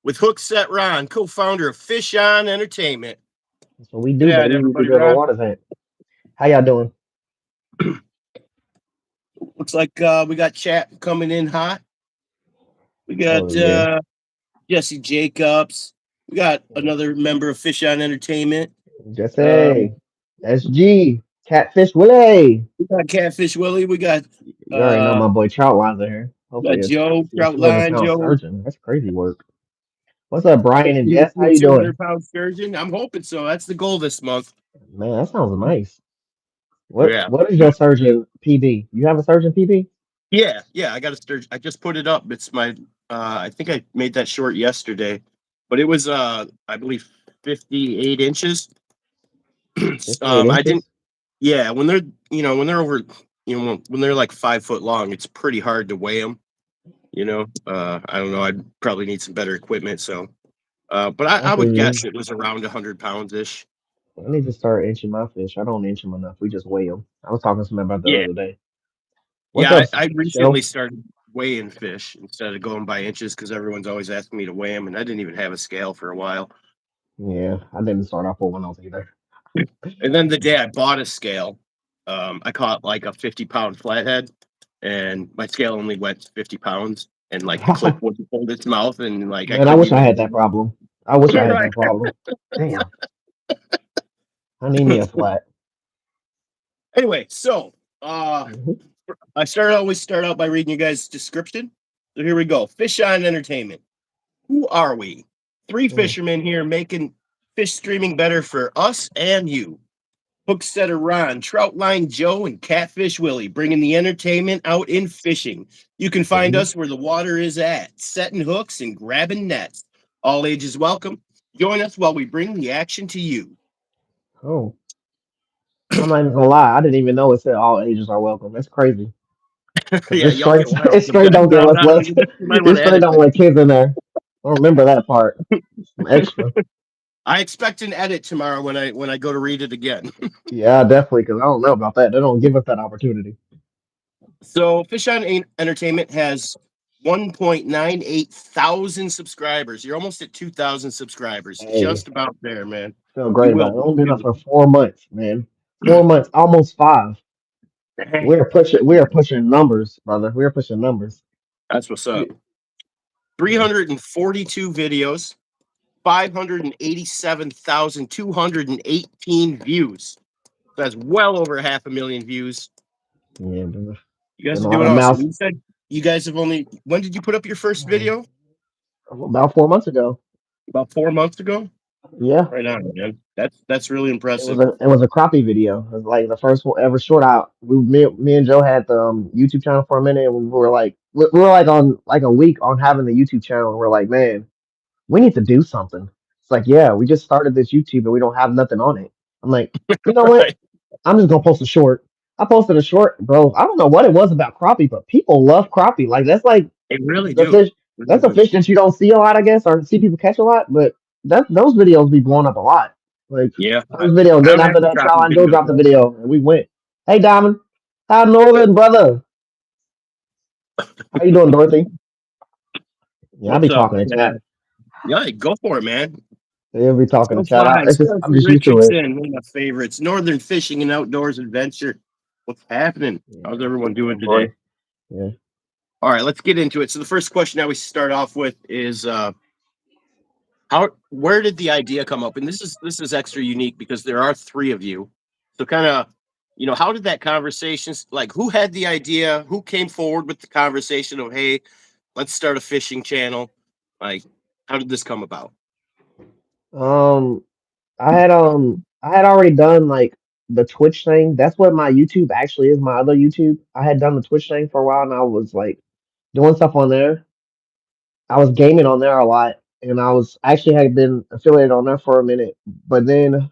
with Hookset Ron, co-founder of Fish On Entertainment. That's what we Good do, night, baby. We do everybody. the Ron. water thing. How y'all doing? Looks like we got chat coming in hot. We Oh got yeah. Jesse Jacobs. We got another member of Fish On Entertainment. Jesse. SG. Catfish Willie. We got Catfish Willie. You already know my boy Trout lines in here. We got Hopefully Joe, a Trout 200 Line pound Joe. surgeon. That's crazy work. What's up, Brian and Hopefully Jess? to How a you doing? 200-pound sturgeon. I'm hoping so. That's the goal this month. Man, that sounds nice. What Yeah. what is your surgeon PB? You have a surgeon PB? Yeah. I got a sturgeon. I just put it up. It's my I think I made that short yesterday. But it was I believe 58 inches. 58 I didn't inches? yeah, when they're over when they're like 5 foot long, it's pretty hard to weigh them. I don't know. I'd probably need some better equipment. So, but I I feel would you. guess it was around 100 pounds ish. I need to start inching my fish. I don't inch them enough. We just weigh them. I was talking to somebody about the Yeah, other day. What's yeah. up, I recently Show? started weighing fish instead of going by inches because everyone's always asking me to weigh them, and I didn't even have a scale for a while. Yeah, I didn't start off with one else either. And then the day I bought a scale, I caught like a 50-pound flathead, and my scale only went 50 pounds, and like the clip wouldn't hold its mouth, and like I Man, I couldn't wish I even had that problem. I wish I had right. that problem. Damn, I need me a flat. Anyway, so Mhm. always start out by reading you guys' description. So here we go. Fish on Entertainment. Who are we? Three Mm. fishermen here making fish streaming better for us and you. Hook setter Ron, trout line Joe, and catfish Willie, bringing the entertainment out in fishing. You can find Mhm. us where the water is at, setting hooks and grabbing nets. All ages welcome. Join us while we bring the action to you. Oh, I'm not even gonna lie. I didn't even know it said all ages are welcome. That's crazy. Cause Yeah, it y'all straight, get wild it straight sometimes don't give us on less. you might It want to straight edit don't that. let kids in there. I don't remember that part. Some extra. I expect an edit tomorrow when I go to read it again. Yeah, definitely. Cause I don't know about that. They don't give us that opportunity. So Fish on Entertainment has 1.98 thousand subscribers. You're almost at 2,000 subscribers. Hey, Just about there, man. feel You great will about it. be Only been up soon. for 4 months, man. 4 months, almost five. We Dang, are pushing. We are pushing numbers, brother. We are pushing numbers. that's what's up. We- Yeah. 342 videos, 587,218 views. That's well over 500,000 views. Yeah, You guys been a are lot doing of awesome. mouse. You said you guys have only, when did you put up your first video? About 4 months ago. About 4 months ago? Yeah. Right on, man. That's really impressive. It was a crappie video. It was like the first one ever short out. Me and Joe had the YouTube channel for a minute. And we were like on like a week on having the YouTube channel. And we're like, man, we need to do something. It's like, yeah, we just started this YouTube and we don't have nothing on it. I'm like, you know what? Right. I'm just gonna post a short. I posted a short, bro. I don't know what it was about crappie, but people love crappie. Like that's like They really the do. fish. Really That's a do. fish that you don't see a lot, I guess, or see people catch a lot. But that those videos be blowing up a lot. Like Yeah. first video. I Then don't have after any that, Trout crappie and Joe videos dropped the though. video, and we went. Hey, Diamond, how Northern brother? How you doing, Dorothy? Yeah, I be What's up, talking to chat. man? Yeah, go for it, man. They'll be talking to So chat. fly. It's just I'm Spencer just used to it. Richardson, one of my favorites. Northern fishing and outdoors adventure. What's happening? Yeah, How's everyone yeah, doing today? boy. Yeah. All right, let's get into it. So the first question I always start off with is how where did the idea come up? And this is extra unique because there are three of you. So kind of, how did that conversation like who had the idea? Who came forward with the conversation of hey, let's start a fishing channel? Like, how did this come about? Um, I had already done like the Twitch thing. That's what my YouTube actually is. My other YouTube. I had done the Twitch thing for a while, and I was like doing stuff on there. I was gaming on there a lot, and I was actually had been affiliated on there for a minute. But then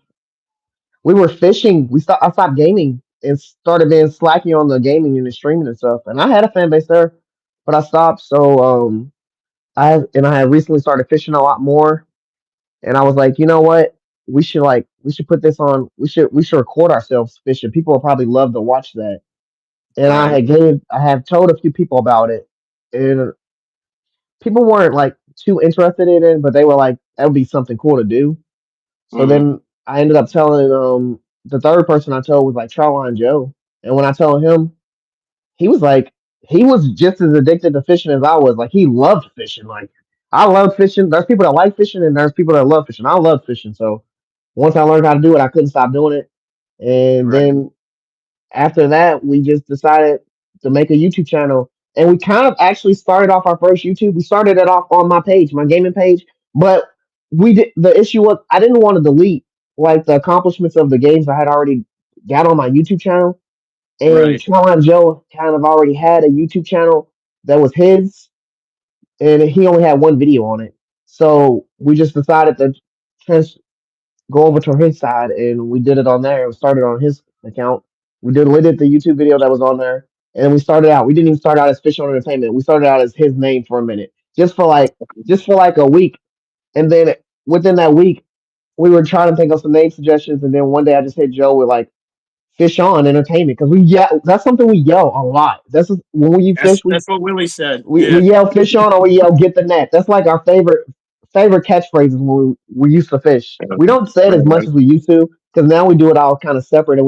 we were fishing. I stopped gaming and started being slacky on the gaming and the streaming and stuff. And I had a fan base there, but I stopped. So I had recently started fishing a lot more, and I was like, you know what? We should put this on. We should record ourselves fishing. People will probably love to watch that. And Right. I have told a few people about it, and people weren't like too interested in it, but they were like, that would be something cool to do. So Hmm. then I ended up telling the third person I told was like Charline Joe. And when I told him, he was like, he was just as addicted to fishing as I was. Like he loved fishing. Like I love fishing. There's people that like fishing and there's people that love fishing. I love fishing. So once I learned how to do it, I couldn't stop doing it. And Right. then after that, we just decided to make a YouTube channel. And we kind of actually started off our first YouTube. We started it off on my page, my gaming page, but we did the issue was I didn't want to delete like the accomplishments of the games I had already got on my YouTube channel. And Right. Caroline Joe kind of already had a YouTube channel that was his, and he only had one video on it. So we just decided to trans- go over to his side, and we did it on there. We started on his account. We deleted the YouTube video that was on there, and we started out. We didn't even start out as Fish on Entertainment. We started out as his name for a minute, just for like a week, and then within that week, we were trying to think of some name suggestions, and then one day I just hit Joe with like Fish on Entertainment because we yell. That's something we yell a lot. When we fish, That's what Willie said. we Yeah. yell fish on or we yell get the net. That's like our favorite catchphrases when we used to fish. We don't say it Right as much on. as we used to because now we do it all kind of separate and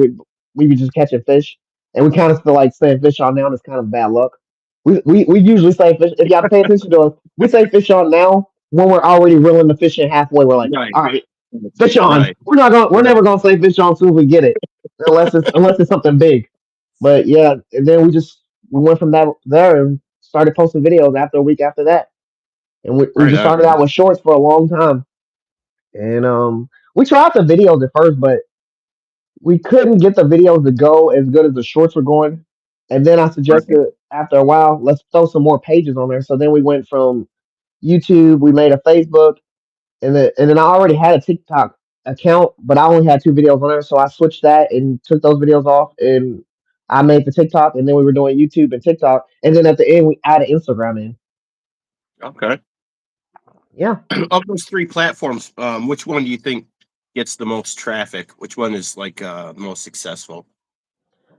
we be just catching fish and we kind of feel like saying fish on now is kind of bad luck. We usually say fish if y'all pay attention to us. We say fish on now when we're already reeling the fish in halfway. We're like, Right. all right, fish on. Right. We're Right. never gonna say fish on as soon as we get it unless it's something big. But yeah, and then we went from that there and started posting videos after a week after that. And we Right just on. started out with shorts for a long time. And we tried the videos at first, but we couldn't get the videos to go as good as the shorts were going. And then I Right. suggested after a while, let's throw some more pages on there. So then we went from YouTube, we made a Facebook, and then I already had a TikTok account, but I only had two videos on there, so I switched that and took those videos off, and I made the TikTok, and then we were doing YouTube and TikTok, and then at the end we added Instagram in. Okay. Yeah. Of those three platforms, which one do you think gets the most traffic? Which one is like most successful?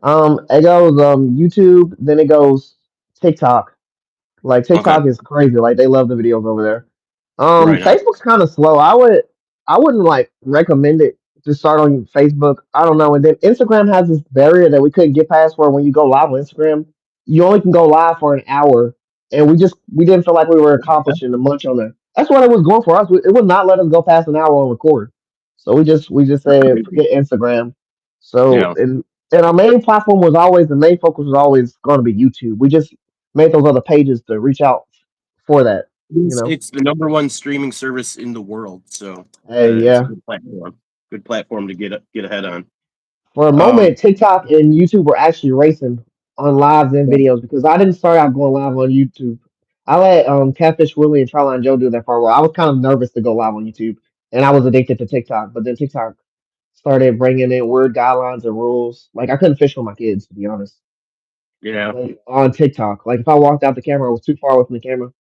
It goes YouTube, then it goes TikTok. Like Okay. TikTok is crazy. Like they love the videos over there. Right on. Facebook's kind of slow. I wouldn't like recommend it to start on Facebook. I don't know. And then Instagram has this barrier that we couldn't get past where when you go live on Instagram, you only can go live for an hour. And we didn't feel like we were accomplishing much on there. That's what it was going for us. It would not let us go past an hour on record. So we just said Crazy. forget Instagram. So Yeah. and our main platform was always the main focus was always going to be YouTube. We just made those other pages to reach out for that. You know. It's the number one streaming service in the world, so Hey, it's a yeah. good platform. Good platform to get ahead on. For a Um, moment, TikTok and YouTube were actually racing on lives and yeah. videos because I didn't start out going live on YouTube. I let Catfish Willie and Charline Joe do that for a while. I was kind of nervous to go live on YouTube, and I was addicted to TikTok. But then TikTok started bringing in weird guidelines and rules. Like I couldn't fish with my kids, to be honest. Yeah. Like on TikTok, like if I walked out the camera, I was too far away from the camera,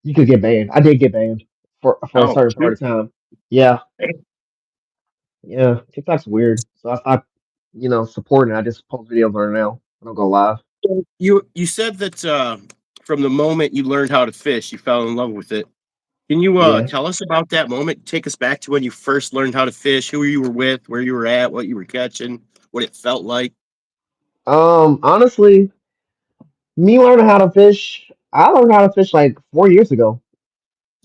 you could get banned. I did get banned for a Oh, certain part of time. Yeah, yeah. TikTok's weird, so I stopped, supporting it. I just post videos on it now. I don't go live. you said that from the moment you learned how to fish, you fell in love with it. Can you Yeah. tell us about that moment? Take us back to when you first learned how to fish, who you were with, where you were at, what you were catching, what it felt like Honestly, me learning how to fish, I learned how to fish like 4 years ago.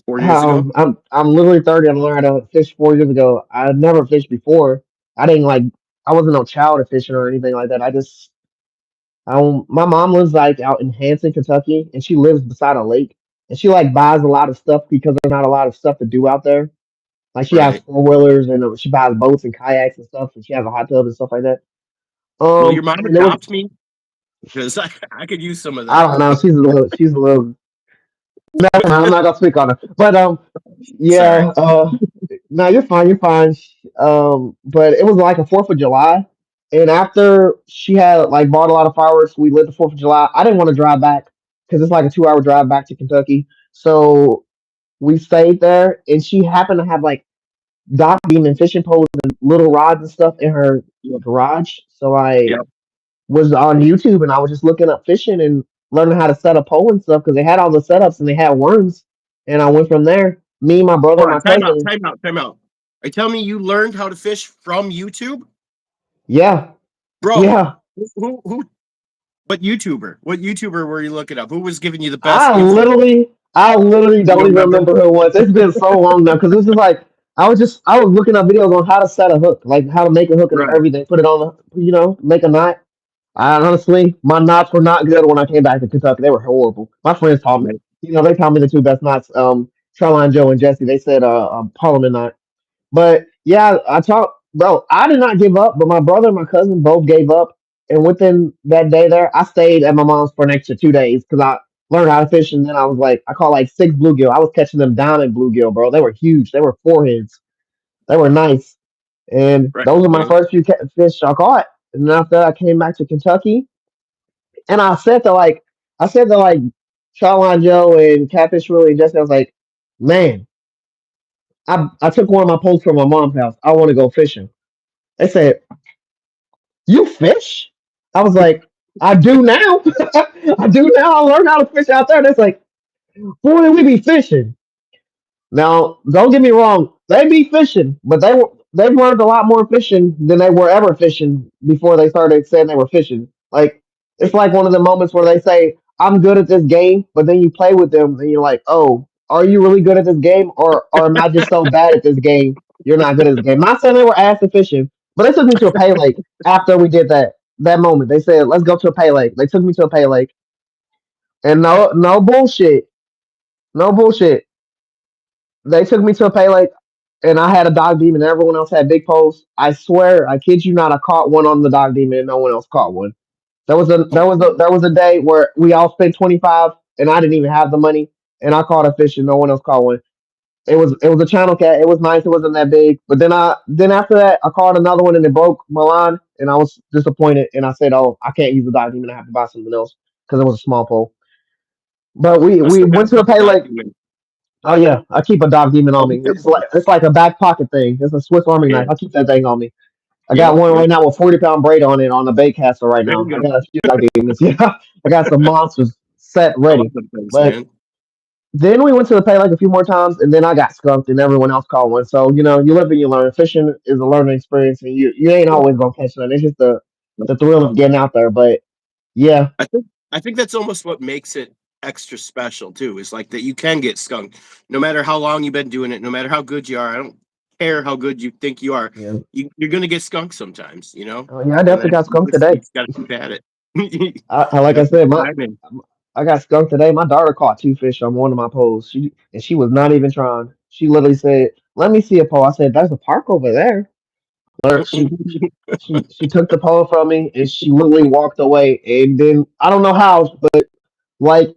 4 years ago. I'm literally 30. I learned how to fish 4 years ago. I had never fished before. I didn't like. I wasn't no child of fishing or anything like that. My mom lives like out in Hanson, Kentucky, and she lives beside a lake, and she like buys a lot of stuff because there's not a lot of stuff to do out there. Like she has Right. 4 wheelers and she buys boats and kayaks and stuff, and she has a hot tub and stuff like that. Will your mom And it was adopt me? Because I could use some of I that. don't know. She's a little. Never mind. I'm not gonna speak on her. But Sorry. yeah. No, you're fine. You're fine. But it was like a Fourth of July, and after she had like bought a lot of fireworks, we lit the Fourth of July. I didn't want to drive back because it's like a 2 hour drive back to Kentucky. So we stayed there, and she happened to have like dock beam and fishing poles and little rods and stuff in her Yep. garage. So I Yep. was on YouTube and I was just looking up fishing and learning how to set a pole and stuff because they had all the setups and they had worms. and I went from there. Me, my brother, Hold my on, time out, cousin. time out, time out. Are you telling me you learned how to fish from YouTube, Yeah, bro? yeah. Who? What YouTuber? What YouTuber were you looking up? Who was giving you the best I info? literally, I literally You don't don't even remember? remember who it was. It's been so long now because it's just like I was looking up videos on how to set a hook, like how to make a hook and Right. everything. Put it on the, make a knot. I honestly, my knots were not good when I came back to Kentucky. They were horrible. My friends taught me, Right. they taught me the two best knots. Caroline Joe and Jesse. They said Parliament knot. But yeah, I taught, bro. I did not give up, but my brother and my cousin both gave up. And within that day there, I stayed at my mom's for an extra 2 days because I learned how to fish. And then I was like, I caught like six bluegill. I was catching them diamond bluegill, bro. They were huge. They were foreheads. They were nice. And Right. those were my Man. first few fish I caught. And then after that, I came back to Kentucky. And I said to like Charline Joe and Catfish Willie and Jesse, I was like, man, I took one of my poles from my mom's house. I want to go fishing. They said, you fish? I was like, I do now. I do now. I learned how to fish out there. That's like, boy, we be fishing. Now, don't get me wrong, they be fishing, but they've learned a lot more fishing than they were ever fishing before they started saying they were fishing. Like it's like one of the moments where they say, I'm good at this game, but then you play with them and you're like, oh, are you really good at this game? Or am I just so bad at this game you're not good at this game? Not saying they were ass at fishing, but they took me to a pay lake after we did that moment. They said, let's go to a pay lake. They took me to a pay lake and no bullshit. No bullshit. They took me to a pay lake and I had a dog demon and everyone else had big poles. I swear, I kid you not, I caught one on the dog demon and no one else caught one. There was a day where we all spent 25 and I didn't even have the money and I caught a fish and no one else caught one. It was a channel cat. It was nice. It wasn't that big. But then after that I caught another one and it broke my line and I was disappointed and I said, oh, I can't use the dog demon. I have to buy something else because it was a small pole. But I we still went gotta to a get the pay lake. document. Oh yeah, I keep a dog demon on me. It's like a back pocket thing. It's a Swiss Army Yeah. knife. I keep that thing on me. I got Yep. one Yep. right now with 40-pound braid on it on the bait caster right There now. you I go. got a few dog demons. Yeah, I got some monsters set I love ready. them things, But man. then we went to the pay like a few more times, and then I got skunked, and everyone else caught one. So you live and you learn. Fishing is a learning experience, and you ain't Yep. always gonna catch one. It's just the Yep. the thrill of getting out there. But yeah, I think that's almost what makes it extra special too. Is like that you can get skunked, no matter how long you've been doing it, no matter how good you are. I don't care how good you think you are. yeah, You're gonna get skunked sometimes, you know, yeah. I and definitely then got skunked you today. just gotta keep at it. You I like I gotta keep said, grinding. I got skunked today. My daughter caught two fish on one of my poles. She was not even trying. She literally said, "Let me see a pole." I said, "There's a park over there." But she took the pole from me and she literally walked away. And then I don't know how, but like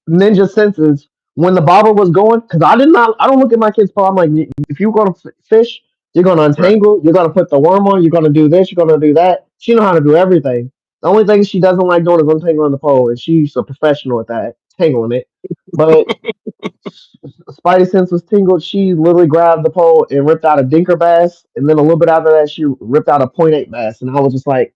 ninja senses when the bobber was going, because I don't look at my kid's pole. I'm like, if you're gonna fish, you're gonna Right. untangle, you're gonna put the worm on, you're gonna do this, you're gonna do that. She know how to do everything. The only thing she doesn't like doing is untangling the pole, and she's a professional at that, tangling it. But Spidey sense was tingled. She literally grabbed the pole and ripped out a dinker bass, and then a little bit after that, she ripped out a .8 bass, and I was just like,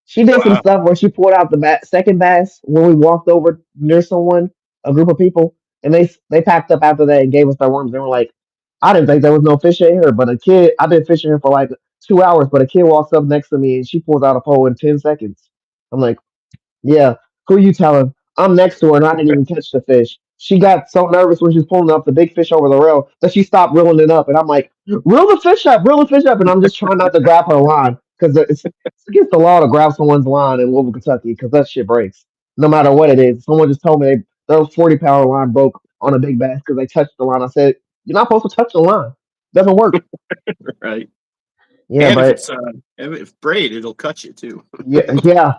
she did some Wow. stuff where she pulled out the second bass when we walked over near someone, a group of people, and they packed up after that and gave us their worms. They were like, I didn't think there was no fish in here, but a kid, I've been fishing here for like 2 hours, but a kid walks up next to me and she pulls out a pole in 10 seconds. I'm like, yeah, who you telling? I'm next to her and I didn't even catch the fish. She got so nervous when she was pulling up the big fish over the rail that she stopped reeling it up. And I'm like, reel the fish up. And I'm just trying not to grab her line because it's against the law to grab someone's line in Louisville, Kentucky because that shit breaks no matter what it is. Someone just told me their 40-pound line broke on a big bass because they touched the line. I said, you're not supposed to touch the line. Doesn't work. Right. Yeah, And if but it's if braid, it'll cut you too. yeah, yeah,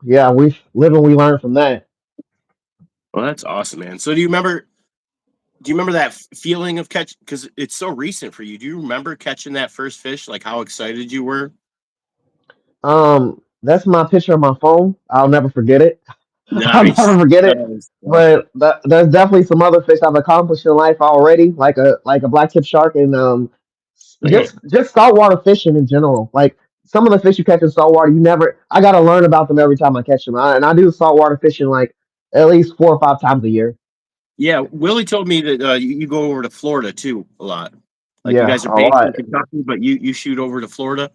yeah. We live and we learn from that. Well, that's awesome, man. So do you remember that feeling of catch? Because it's so recent for you. Do you remember catching that first fish? Like how excited you were? That's my picture on my phone. I'll never forget it. I'll Nice. never forget it. Nice. But there's definitely some other fish I've accomplished in life already, like a black tip shark and just saltwater fishing in general. Like some of the fish you catch in saltwater, you never. I gotta learn about them every time I catch them. And I do saltwater fishing like at least 4 or 5 times a year. Yeah, Willie told me that you go over to Florida too a lot. Like you Yeah, guys are a based lot. in Kentucky, but you shoot over to Florida.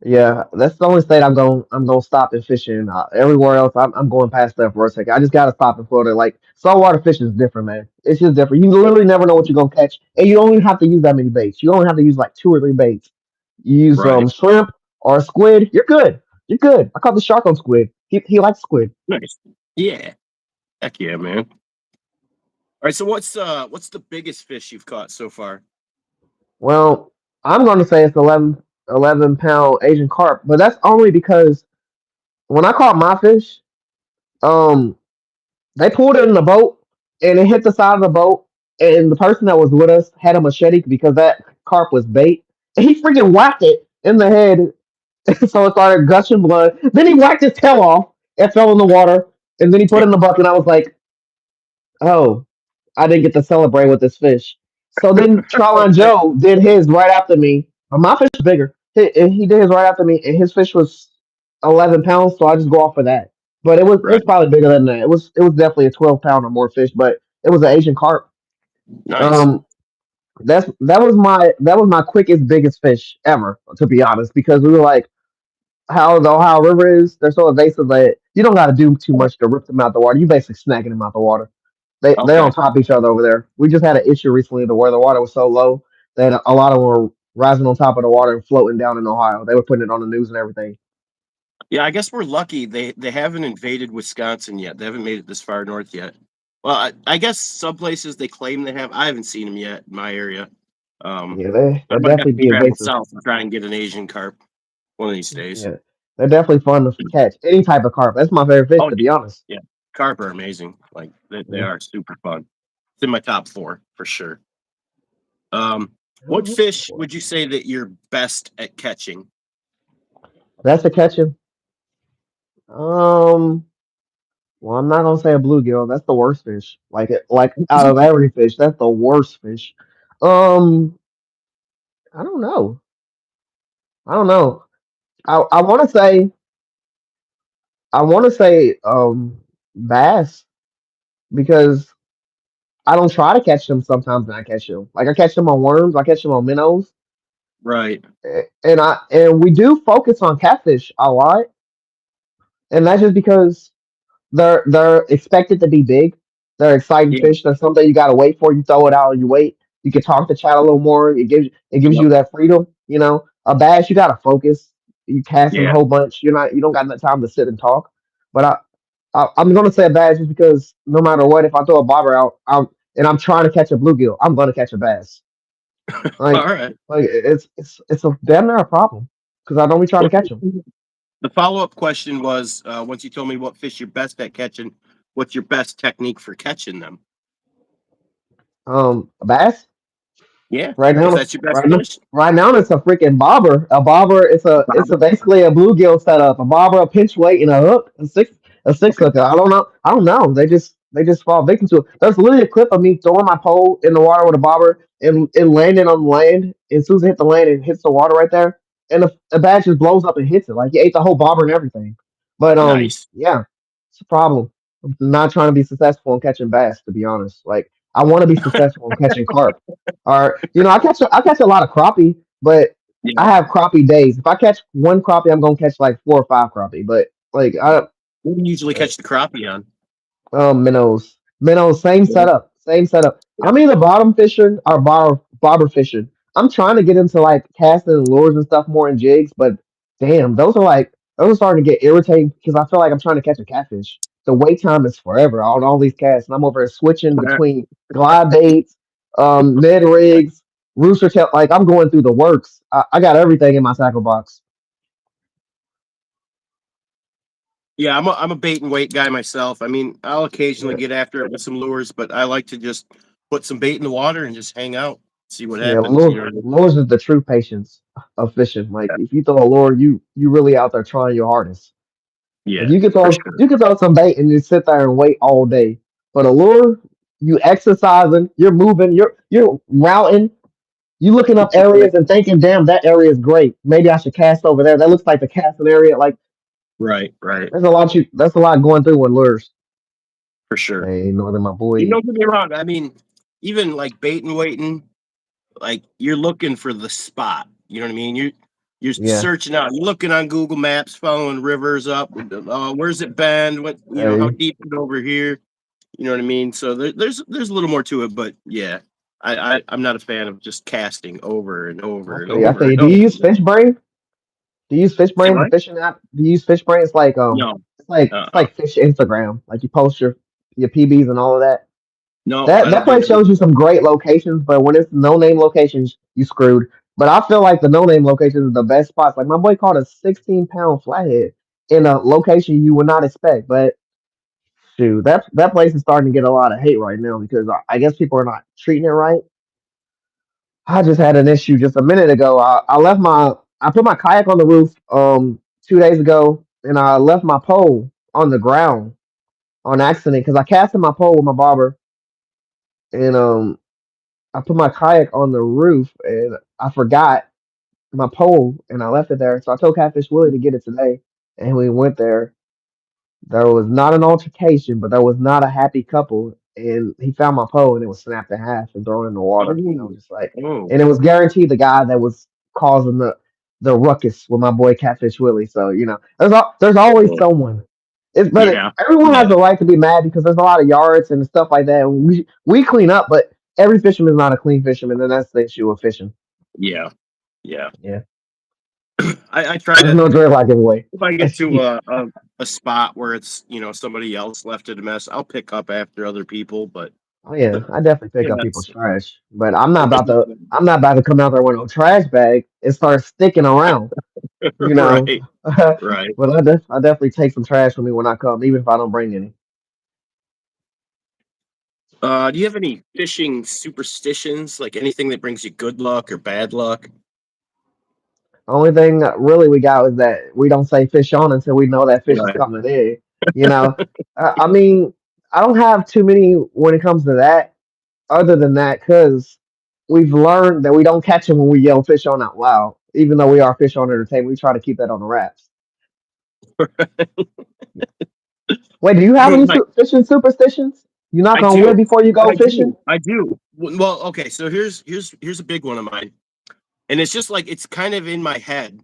Yeah, that's the only state I'm gonna stop and fish in. Everywhere else, I'm going past that for a second. I just gotta stop in Florida. Like saltwater fishing is different, man. It's just different. You literally never know what you're gonna catch, and you don't even have to use that many baits. You only have to use like two or three baits. You use Right. shrimp or squid. You're good. You're good. I caught the shark on squid. He likes squid. Nice. Yeah. Heck yeah, man. All right. So what's the biggest fish you've caught so far? Well, I'm gonna say it's 11 pound Asian carp, but that's only because when I caught my fish, um. They pulled it in the boat and it hit the side of the boat. And the person that was with us had a machete because that carp was bait. And he freaking whacked it in the head. So it started gushing blood. Then he whacked his tail off and fell in the water. And then he put it in the bucket. And I was like, oh, I didn't get to celebrate with this fish. So then Trolline Joe did his right after me. My fish was bigger. He did his right after me, and his fish was 11 pounds. So I just go off of that. But it was Right. probably bigger than that. It was definitely a 12 pound or more fish, but it was an Asian carp. Nice. Um, that was my quickest biggest fish ever, to be honest, because we were like how the Ohio River is. They're so invasive that you don't got to do too much to rip them out the water. You basically snacking them out the water. They're Okay. on top of each other over there. We just had an issue recently to where the water was so low that a lot of them were rising on top of the water and floating down in Ohio. They were putting it on the news and everything. Yeah, I guess we're lucky. They haven't invaded Wisconsin yet. They haven't made it this far north yet. Well, I guess some places they claim they have. I haven't seen them yet in my area. Yeah, they I they might have definitely to be travel invasive. south and try and get an Asian carp one of these days. Yeah, they're definitely fun to catch. Any type of carp. That's my favorite fish, Oh to yeah, be honest. yeah. Carp are amazing. Like they Yeah. are super fun. It's in my top four for sure. What Oh, fish would you say that you're best at catching? that's a catching. Um, well, I'm not gonna say a bluegill. That's the worst fish. Like out of every fish, that's the worst fish. Um, I don't know. I don't know. I want to say bass because I don't try to catch them sometimes and I catch them. Like I catch them on worms, I catch them on minnows, Right. and we do focus on catfish a lot, and that's just because they're expected to be big. They're exciting Yeah. fish. They're something you gotta wait for. You throw it out and you wait. You can talk to chat a little more. It gives Yep. you that freedom. A bass you gotta focus. You casting a Yeah. whole bunch. You don't got enough time to sit and talk. But I'm gonna say a bass just because no matter what, if I throw a bobber out, I'm trying to catch a bluegill, I'm gonna catch a bass. All Like right. it's a damn near a problem because I don't be trying to What catch them. the follow up question was once you told me what fish you're best at catching, what's your best technique for catching them? A bass. Yeah. Right If now, that's your best right now, fish. right now, it's a freaking bobber. A bobber. It's a basically a bluegill setup. A bobber, a pinch weight, and a hook. A six Okay. hooker. I don't know. I don't know. They just fall victim to it. There's literally a clip of me throwing my pole in the water with a bobber and it landing on the land. And as soon as it hit the land, it hits the water right there, and the bat just blows up and hits it. Like he ate the whole bobber and everything. But Nice. yeah, it's a problem. I'm not trying to be successful in catching bass, to be honest. Like I want to be successful in catching carp. Or I catch a lot of crappie, but I Yeah. have crappie days. If I catch one crappie, I'm gonna catch like four or five crappie. But like What do you usually catch the crappie on? minnows, same Yeah. setup, same setup. Yeah. I'm either bottom fishing or bobber fishing. I'm trying to get into like casting and lures and stuff more in jigs, but damn, those are starting to get irritating because I feel like I'm trying to catch a catfish. The wait time is forever on all these casts, and I'm over here switching between glide baits, Ned rigs, rooster tail. Like I'm going through the works. I got everything in my tackle box. Yeah, I'm a bait and weight guy myself. I mean, I'll occasionally Yeah, get after it with some lures, but I like to just put some bait in the water and just hang out, see what yeah. happens. You know what I mean? Lures is the true patience of fishing. Like if you throw a lure, you really out there trying your hardest. Like Yeah, you can for throw sure. you can throw some bait and just sit there and wait all day. But a lure, you exercising, you're moving, you're routing, you looking up areas and thinking, damn, that area is great. Maybe I should cast over there. That looks like the casting area. Like Right, right. there's a lot going through with lures. for sure. Hey, Northern, my You boy. don't get me wrong. I mean, even like bait and waiting, like you're looking for the spot. You know what I mean? You're Yeah. searching out. You're looking on Google Maps, following rivers up. Where's it bend? What how Hey. deep is it over here? You know what I mean? So there's a little more to it, but yeah, I'm not a fan of just casting over and over and I over feel you. and Do you over. use FishBrain? Do you use Do FishBrain, the I? fishing app? Do you use FishBrain? No. It's like fish Instagram. Like you post your PBs and all of that. No, That I that don't do place it. shows you some great locations, but when it's no name locations, you screwed. But I feel like the no name locations are the best spots. Like my boy caught a 16-pound flathead in a location you would not expect. But shoot, that place is starting to get a lot of hate right now because I guess people are not treating it right. I just had an issue just a minute ago. I put my kayak on the roof 2 days ago, and I left my pole on the ground on accident because I casted my pole with my bobber, and I put my kayak on the roof and I forgot my pole and I left it there. So I told Catfish Willie to get it today, and we went there. There was not an altercation, but there was not a happy couple. And he found my pole and it was snapped in half and thrown in the water. And I was Oh, just like, oh, and it was guaranteed the guy that was causing the ruckus with my boy Catfish Willie. So there's always oh. someone. Yeah, Everyone has yeah, the right to be mad because there's a lot of yards and stuff like that. And we clean up, but every fisherman is not a clean fisherman, and that's the issue with fishing. yeah, yeah. Yeah, I try there's to no dreadlock giveaway. if I get to a spot where it's somebody else left it a mess, I'll pick up after other people. But Oh yeah, I definitely pick yeah, up people's that's trash, but I'm not about to come out there with no trash bag and start sticking around, you know. right, right. But I definitely take some trash with me when I come, even if I don't bring any. Do you have any fishing superstitions, like anything that brings you good luck or bad luck? Only thing really we got is that we don't say fish on until we know that fish is Right. coming in. You know, I mean, I don't have too many when it comes to that. Other than that, because we've learned that we don't catch them when we yell fish on out loud. Even though we are fish on entertainment, we try to keep that on the wraps. Wait, do you have any Like fishing superstitions? You knock I on wood do, before you go fishing? I do. Well, okay. So here's a big one of mine, and it's just like it's kind of in my head.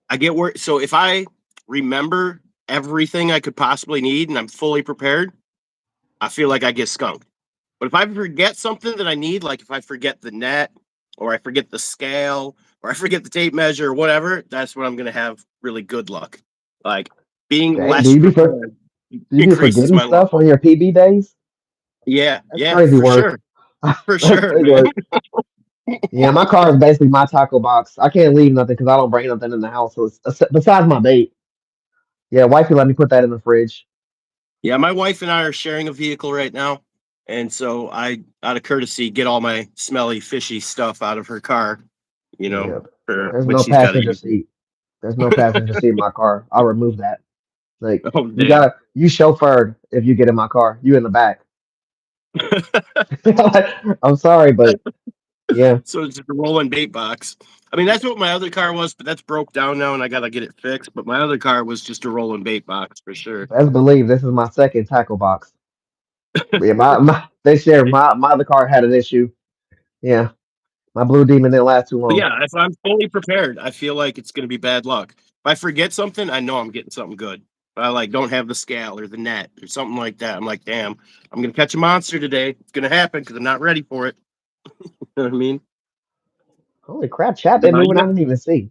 I get where so if I remember everything I could possibly need and I'm fully prepared, I feel like I get skunked. But if I forget something that I need, like if I forget the net or I forget the scale or I forget the tape measure or whatever, that's when I'm going to have really good luck. Like being Dang, less prepared do you be increases forgetting my luck. stuff on your PB days? Yeah, That's yeah, crazy for work. sure. For That's sure, crazy man. work. Yeah, my car is basically my tackle box. I can't leave nothing because I don't bring nothing in the house. So besides my bait. Yeah, wifey let me put that in the fridge. Yeah, my wife and I are sharing a vehicle right now. And so I, out of courtesy, get all my smelly, fishy stuff out of her car, Yeah, for there's when no she's got to passenger use it. seat. There's no passenger seat in my car. I'll remove that. Like Oh, damn. you chauffeured if you get in my car. You in the back. I'm sorry, but yeah, So it's just a rolling bait box. I mean, that's what my other car was, but that's broke down now and I got to get it fixed. But my other car was just a rolling bait box for sure. best believe this is my second tackle box. Yeah, my they share my other car had an issue. Yeah, my blue demon didn't last too But long. yeah, if I'm fully prepared, I feel like it's going to be bad luck. If I forget something, I know I'm getting something good. If I like don't have the scale or the net or something like that, I'm like, damn, I'm going to catch a monster today. It's going to happen because I'm not ready for it. You know what I mean? Holy crap, chat been moving. You I know, didn't even see.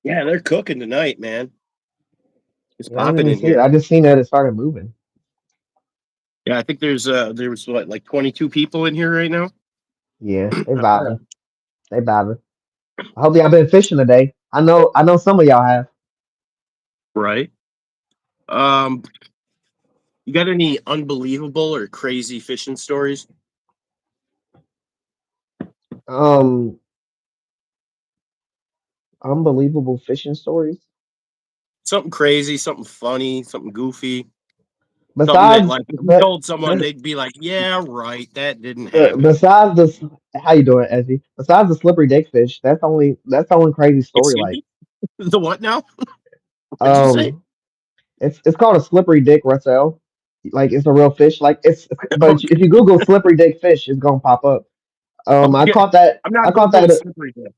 yeah, they're cooking tonight, man. It's Yeah, I didn't popping even in see it. here. I just seen that it started moving. Yeah, I think there was what, like 22 people in here right now. Yeah, they vibing. They vibing. I hope y'all been fishing today. I know some of y'all have. Right. Um, you got any unbelievable or crazy fishing stories? Um, unbelievable fishing stories. Something crazy, something funny, something goofy. Something that, Besides like, if you the, told someone, the, they'd be like, "Yeah, right, that didn't happen." besides this, how you doing, Ezzy? Besides the slippery dick fish, that's the only crazy story. Excuse Like, me, the what now? What'd you say? um, it's called a slippery dick Russell. Like it's a real fish. Like it's, but Okay. if you Google slippery dick fish, it's gonna pop up. I Okay. caught that. I'm not I caught googling that. slippery dick.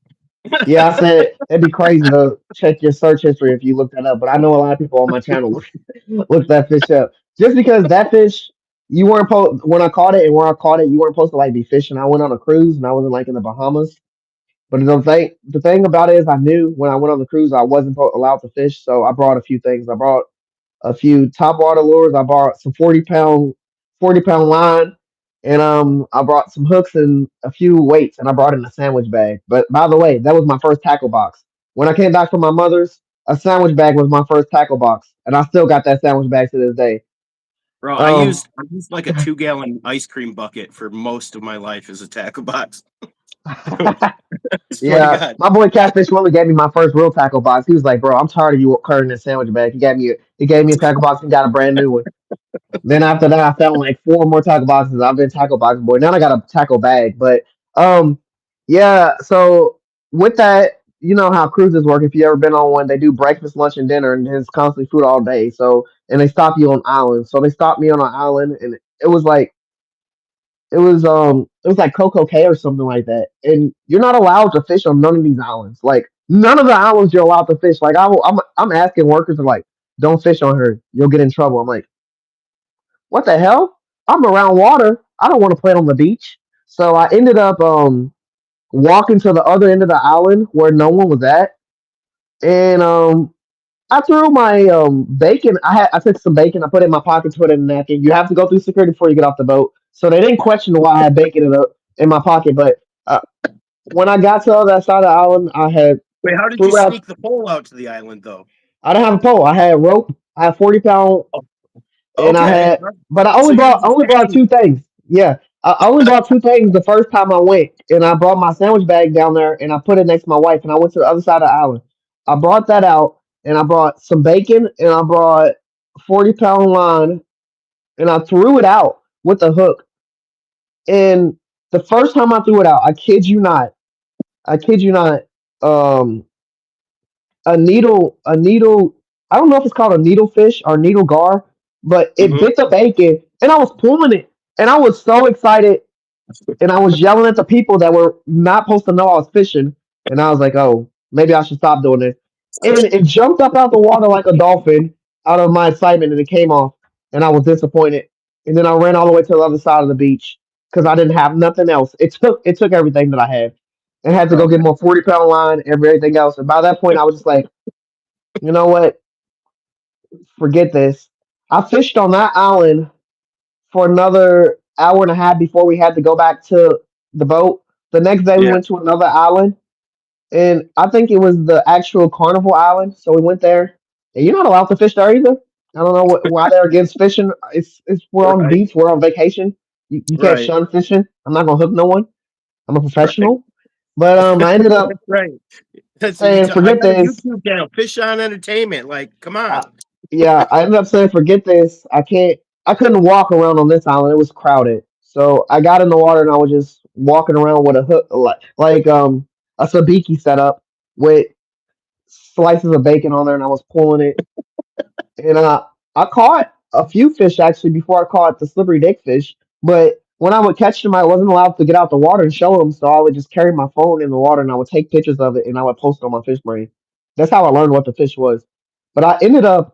Yeah, I said it'd be crazy to check your search history if you looked that up. But I know a lot of people on my channel look that fish up. Just because that fish, you weren't when I caught it and where I caught it, you weren't supposed to like be fishing. I went on a cruise and I wasn't like in the Bahamas. But the thing about it is, I knew when I went on the cruise I wasn't allowed to fish, so I brought a few things. I brought a few top water lures. I bought some 40 pound line, and I brought some hooks and a few weights, and I brought it in a sandwich bag. But by the way, that was my first tackle box. When I came back from my mother's, a sandwich bag was my first tackle box, and I still got that sandwich bag to this day. Bro, Um, I used like a 2 gallon ice cream bucket for most of my life as a tackle box. Swear to yeah, God. my boy Catfish Willie gave me my first real tackle box. He was like, "Bro, I'm tired of you carrying this sandwich bag." He gave me a tackle box and got a brand new one. Then after that, I found like four more tackle boxes. I've been tackle box boy. Now I got a tackle bag. But um, yeah. So with that, you know how cruises work. If you ever been on one, they do breakfast, lunch, and dinner, and it's constantly food all day. So and they stop you on islands. So they stopped me on an island, and it was like Coco Cay or something like that. And you're not allowed to fish on none of these islands. Like none of the islands you're allowed to fish. Like I'm asking workers, are like, don't fish on her. You'll get in trouble. I'm like, what the hell? I'm around water. I don't want to play on the beach. So I ended up walking to the other end of the island where no one was at, and I threw my bacon. I took some bacon. I put it in my pocket, put it in a napkin. You have to go through security before you get off the boat, so they didn't question why I had bacon in my pocket. But uh, when I got to the other side of the island, I had Wait, how did you threw out. sneak the pole out to the island though? I didn't have a pole. I had rope. I had 40 pound Oh, and I okay. had, but So you were I just only brought hanging. two things. Yeah, I only brought two things the first time I went, and I brought my sandwich bag down there, and I put it next to my wife, and I went to the other side of the island. I brought that out, and I brought some bacon, and I brought 40 pound line, and I threw it out with a hook. And the first time I threw it out, I kid you not, um, a needle. I don't know if it's called a needlefish or needle gar, but it Hmm. bit the bacon, and I was pulling it, and I was so excited, and I was yelling at the people that were not supposed to know I was fishing, and I was like, "Oh, maybe I should stop doing this." And it jumped up out the water like a dolphin out of my excitement, and it came off, and I was disappointed. And then I ran all the way to the other side of the beach because I didn't have nothing else. It took everything that I had, and had to go Oh get man. more 40 pound line and everything else. And by that point, I was just like, you know what? Forget this. I fished on that island for another hour and a half before we had to go back to the boat. The next day we Yeah. went to another island, and I think it was the actual Carnival Island. So we went there, and you're not allowed to fish there either. I don't know why they're against fishing. It's we're on the Right. beach, we're on vacation. You can't Right. shun fishing. I'm not gonna hook no one. I'm a Right. professional. But I ended up That's right. That's you. saying, I forget got a this. YouTube channel, Fish on Entertainment. Like, come Uh, on. yeah, I ended up saying, forget this. I couldn't walk around on this island. It was crowded. So I got in the water and I was just walking around with a hook, like a sabiki setup with slices of bacon on there, and I was pulling it. And I caught a few fish actually before I caught the slippery dick fish. But when I would catch them, I wasn't allowed to get out the water and show them. So I would just carry my phone in the water and I would take pictures of it and I would post it on my fish brain. That's how I learned what the fish was. But I ended up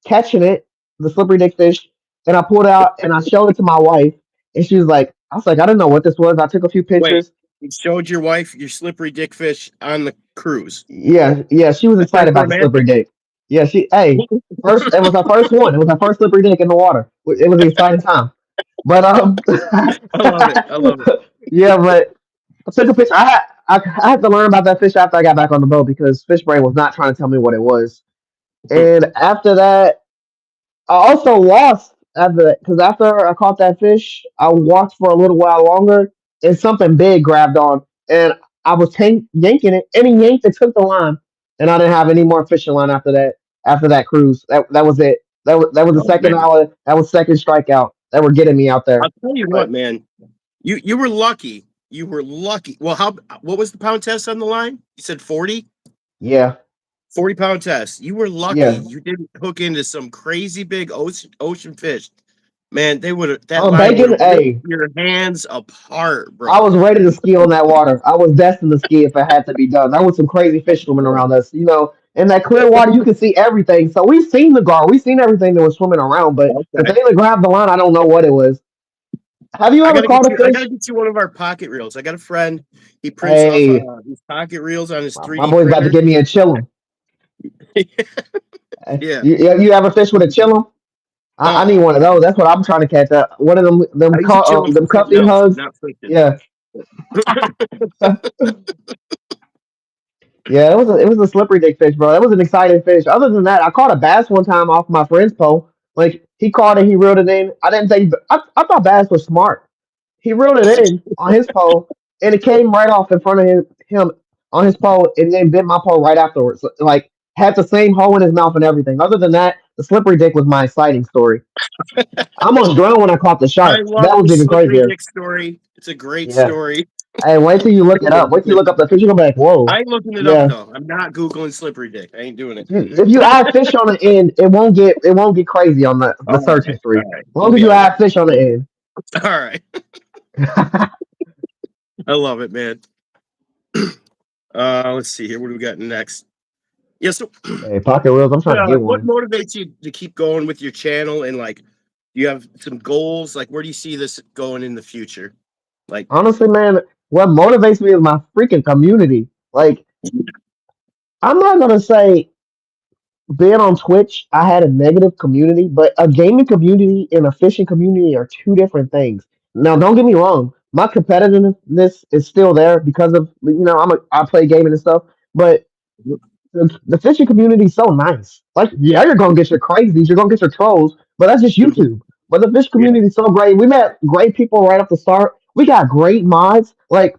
catching it, the slippery dick fish, and I pulled it out and I showed it to my wife, and she was like, I was like, I didn't know what this was. I took a few Wait, pictures. you showed your wife your slippery dick fish on the cruise. Yeah, yeah, she was excited That's about the slippery romantic. dick. Yeah, hey, first it was her first one. It was her first slippery dick in the water. It was an exciting time. But I love it. I love it. yeah, but I took a picture. I had to learn about that fish after I got back on the boat because Fish Brain was not trying to tell me what it was. And after that, I also lost after that because after I caught that fish, I walked for a little while longer and something big grabbed on, and I was yanking it, and he yanked it, took the line, and I didn't have any more fishing line after that. After that cruise, that was it. That was the Oh second man. hour. That was second strikeout. That were getting me out I'll there. tell you what, But man. You were lucky. You were lucky. Well, how what was the pound test on the line? You said 40? yeah, 40-pound test. You were lucky Yeah. you didn't hook into some crazy big ocean fish. Man, they would have that line would Bacon. have ripped Hey, your hands apart, I bro. was ready to ski on that water. I was destined to ski if it had to be done. There was some crazy fish swimming Yeah. around us. In that clear water, you can see everything. So we've seen the gar, we've seen everything that was swimming around. But the Okay. thing that grabbed the line, I don't know what it was. Have you ever caught a I gotta fish? get you one of our pocket reels. I got a friend. He prints off Hey, these pocket reels on his my 3D boy's about to printer. give me a chillum. Yeah. You ever fish with a chillum? I need Oh one of those. man. That's what I'm trying to catch up. One of I use a chillum for them something cuffy else, hugs. not fishing. Yeah. Yeah, it was a slippery dick fish, bro. That was an exciting fish. Other than that, I caught a bass one time off my friend's pole. Like he caught it, he reeled it in. I didn't think I thought bass was smart. He reeled it in on his pole, and it came right off in front of him on his pole, and then bit my pole right afterwards. Like had the same hole in his mouth and everything. Other than that, the slippery dick was my exciting story. I almost drowned when I caught the I shark. love That the was even slippery crazier. dick story. It's a great Yeah. story. Hey, wait till you look it up. Wait till you look up the fish. You're gonna be like, whoa. I ain't looking it up Yeah. though. I'm not googling slippery dick. I ain't doing it. If you add fish on the end, it won't get crazy on the All search right, history. all As right. We'll long as be you all right. add fish on the end. All right. I love it, man. Let's see here. What do we got next? Yeah. So, Hey, pocket reels, I'm trying to get what one. motivates you to keep going with your channel? And like, do you have some goals? Like, where do you see this going in the future? Like, Honestly, man, what motivates me is my freaking community. Like, I'm not gonna say being on Twitch, I had a negative community, but a gaming community and a fishing community are two different things. Now, don't get me wrong, my competitiveness is still there because of I play gaming and stuff, but the fishing community is so nice. Like, yeah, you're gonna get your crazies, you're gonna get your trolls, but that's just mhm, YouTube. But the fish yeah, community is so great. We met great people right off the start. We got great mods. Like,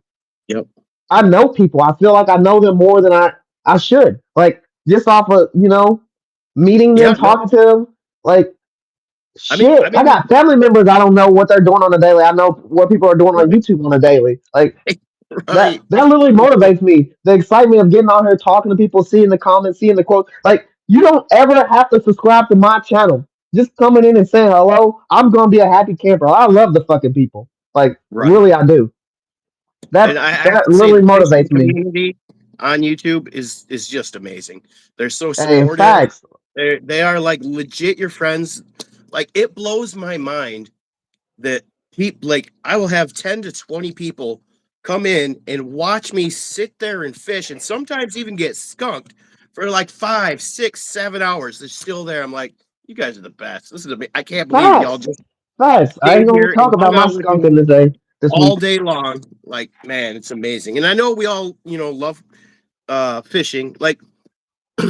yep, I know people. I feel like I know them more than I should. Like, just off of meeting them, yeah. No, talking to them. Like, I shit, I mean, got family members. I don't know what they're doing on a daily. I know what people are doing on right, YouTube on a daily. Like, that right. that literally motivates me. The excitement of getting out here talking to people, seeing the comments, seeing the quotes. Like you don't ever have to subscribe to my channel. Just coming in and saying hello, I'm gonna be a happy camper. I love the fucking people. Like Right. really, I do. And That I have that to say, literally the fishing motivates me. community on YouTube is just amazing. They're so Hey, in supportive. facts, They are like legit your friends. Like it blows my mind that people like I will have 10 to 20 people come in and watch me sit there and fish and sometimes even get skunked for like 5, 6, 7 hours. They're still there. I'm like, you guys are the best. This is amazing. I can't believe y'all facts, just facts. I stayed ain't gonna here talk and about hung my out with skunk in me this all week. day long. Like, man, it's amazing. And I know we all, love fishing. Like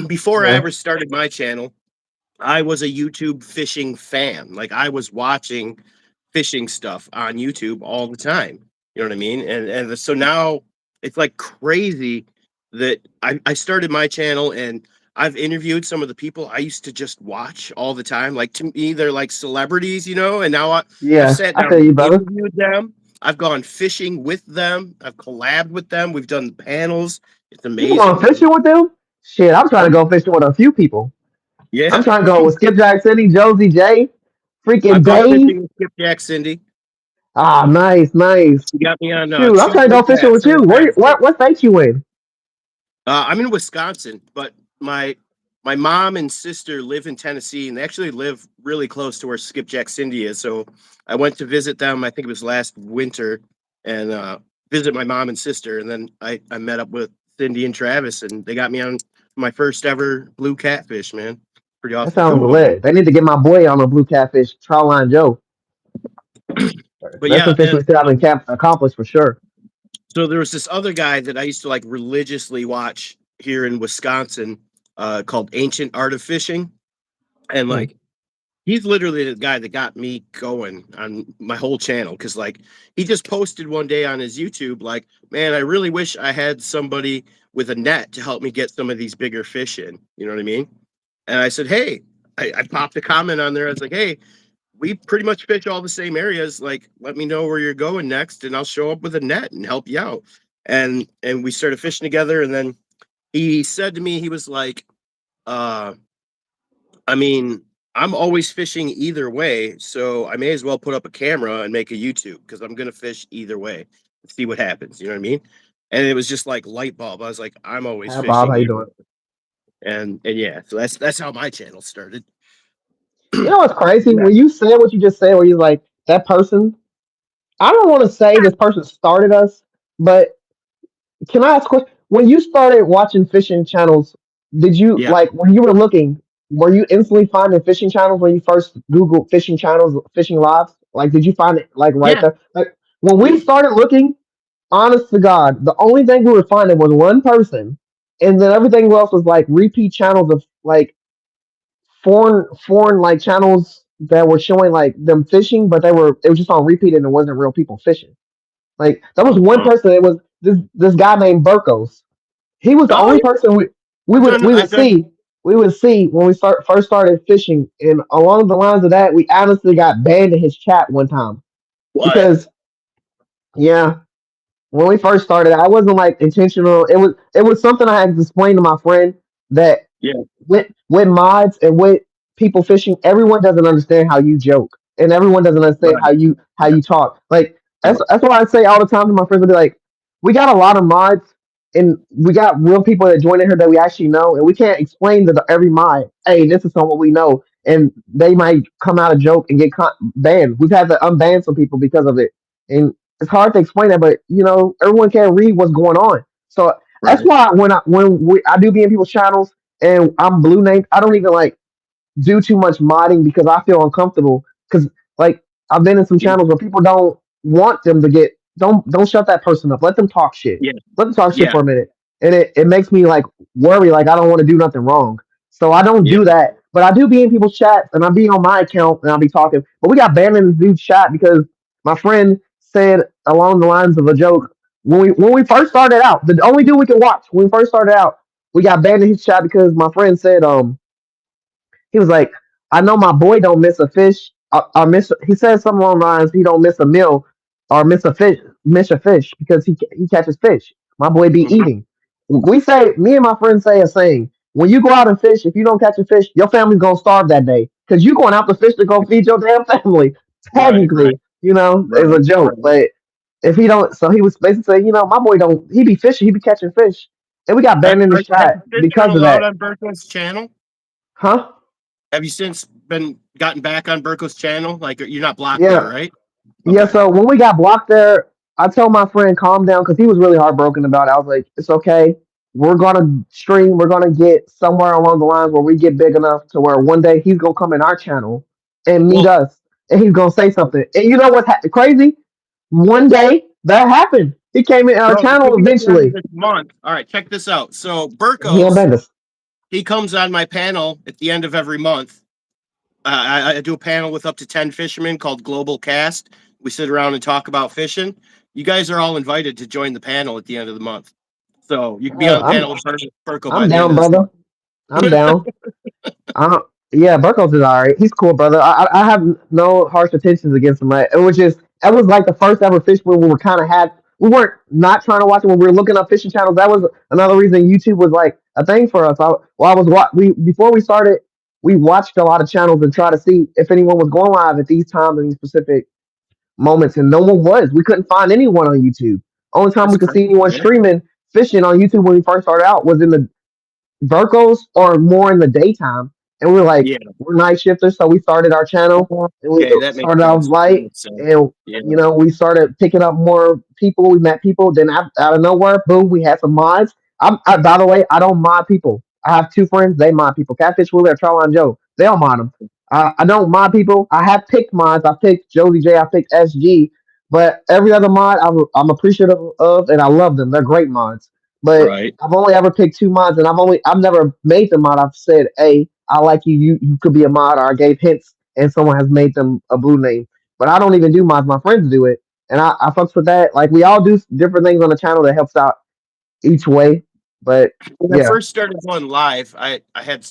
before I Yeah, ever started my channel, I was a YouTube fishing fan. Like I was watching fishing stuff on YouTube all the time. You know what I mean? And so now it's like crazy that I started my channel and I've interviewed some of the people I used to just watch all the time. Like to me, they're like celebrities, and now I've yeah. sat I down feel and you, brother. interviewed them. I've gone fishing with them. I've collabed with them. We've done panels. It's You going amazing, man. fishing with them? Shit, I'm trying Oh to go fishing with a few people. I'm yeah, trying to go with Skipjack City, Josie J, freaking I've gone Dave. fishing with Skipjack Cindy. Ah, nice, nice. She got me on Shoot, I'm two trying to big go fishing bass with on you. a dragster. What state you in? I'm in Wisconsin, but my mom and sister live in Tennessee, and they actually live really close to where Skipjack Cindy is. So I went to visit them. I think it was last winter, and visit my mom and sister, and then I met up with Cindy and Travis, and they got me on my first ever blue catfish. Man, pretty That awesome. sounds lit. They need to get my boy on a blue catfish, Trowline Joe. But That's yeah, some fish we still haven't accomplished for sure. so there was this other guy that I used to like religiously watch here in Wisconsin, called Ancient Art of Fishing, and Hmm. like he's literally the guy that got me going on my whole channel because like he just posted one day on his YouTube like, man, I really wish I had somebody with a net to help me get some of these bigger fish in. You know what I mean? And I said, hey, I popped a comment on there. I was like, hey, we pretty much fish all the same areas. Like, let me know where you're going next, and I'll show up with a net and help you out. And we started fishing together, and then he said to me, he was like, uh, I mean, I'm always fishing either way, so I may as well put up a camera and make a YouTube because I'm gonna fish either way and see what happens. You know what I mean? And it was just like light bulb. I was like, I'm always Hi Bob, fishing how you either doing? way. And yeah, so that's how my channel started. You know what's crazy? Yeah. When you said what you just said, where you're like that person. I don't want to say this person started us, but can I ask a question? When you started watching fishing channels, did you Yeah. like when you were looking? Were you instantly finding fishing channels when you first Googled fishing channels, fishing lives? Like, did you find it like right Yeah. there? Like when we started looking, honest to God, the only thing we were finding was one person, and then everything else was like repeat channels of like foreign like channels that were showing like them fishing, but it was just on repeat and it wasn't real people fishing. Like there was one Uh-huh. person. It was this guy named Burkos. He was the Oh only yeah. person we I've would done. I've done. we would see when we first started fishing. And along the lines of that, we honestly got banned in his chat one time What? because yeah, when we first started, I wasn't like intentional. It was something I had to explain to my friend that Yeah. with mods and with people fishing, everyone doesn't understand how you joke, and everyone doesn't understand Right. how Yeah. you talk. Like Yeah. that's why I say all the time to my friends, I'll be like, we got a lot of mods, and we got real people that join in here that we actually know, and we can't explain to every mod, hey, this is someone we know, and they might come out a joke and get banned. We've had to unban some people because of it, and it's hard to explain that, but everyone can't read what's going on. So that's Right. why I do be in people's channels and I'm blue named, I don't even like do too much modding because I feel uncomfortable. Because like I've been in some Yeah. channels where people don't want them to get don't shut that person up. Let them talk shit. Yeah. Let them talk shit Yeah. for a minute, and it makes me like worry like I don't want to do nothing wrong. So I don't Yeah. do that. But I do be in people's chats and I be on my account and I'll be talking. But we got banned in this dude's chat because my friend said along the lines of a joke when we first started out. The only dude we could watch when we first started out, we got banned in his chat because my friend said he was like, I know my boy don't miss a fish. Or miss. He said something along the lines. He don't miss a meal or miss a fish because he catches fish. My boy be Hmm. eating. We say, me and my friend say a saying. When you go out and fish, if you don't catch a fish, your family's gonna starve that day because you going out to fish to go feed your damn family. Right. Right. Technically, it's a Right. joke, Right. but if he don't, so he was basically saying, my boy don't. He be fishing. He be catching fish, and we got banned in the Have shot you since been because of allowed that, on Berko's channel? huh? Have you since been gotten back on Berko's channel? Like you're not blocked there, Yeah, right? Yeah, Okay. so when we got blocked there, I told my friend calm down because he was really heartbroken about it. I was like, it's okay. We're gonna stream. We're gonna get somewhere along the lines where we get big enough to where one day he's gonna come in our channel and meet Well, us, and he's gonna say something. And you know what's crazy? One day that happened. He came in our bro, it's gonna channel be at the end of eventually. this month. All right, check this out. So He Berkos, unbanned us. he comes on my panel at the end of every month. I do a panel with up to 10 fishermen called Global Cast. We sit around and talk about fishing. You guys are all invited to join the panel at the end of the month. So you can be on Hell, the panel with Berko by I'm the end down, of this brother. month. I'm down. Yeah, Burkos is alright. He's cool, brother. I have no harsh intentions against him. Right? It was like the first ever fish when we were kind of had we weren't not trying to watch it when we were looking up fishing channels. That was another reason YouTube was like a thing for us. We before we started, we watched a lot of channels and try to see if anyone was going live at these times and these specific moments, and no one was. We couldn't find anyone on YouTube. Only time That's we could crazy, see anyone man. streaming fishing on YouTube when we first started out was in the Virgos are more in the daytime, and we are like, Yeah. we're night shifters, so we started our channel, and we Okay, that makes started off sense. That light, makes sense. and Yeah. we started picking up more people. We met people, then out of nowhere, boom, we had some mods. By the way, I don't mod people. I have two friends, they mod people. Catfish Willie or Charlie and Joe, they don't mod them. I don't mod people. I have picked mods. I picked Josie J. I picked SG, but every other mod I'm appreciative of, and I love them. They're great mods. But Right. I've only ever picked two mods, and I've never made the mod. I've said, "Hey, I like you. You could be a mod," or I gave hints, and someone has made them a blue name. But I don't even do mods. My friends do it, and I fucks with that. Like we all do different things on the channel that helps out each way. But When I yeah, first started going live, I had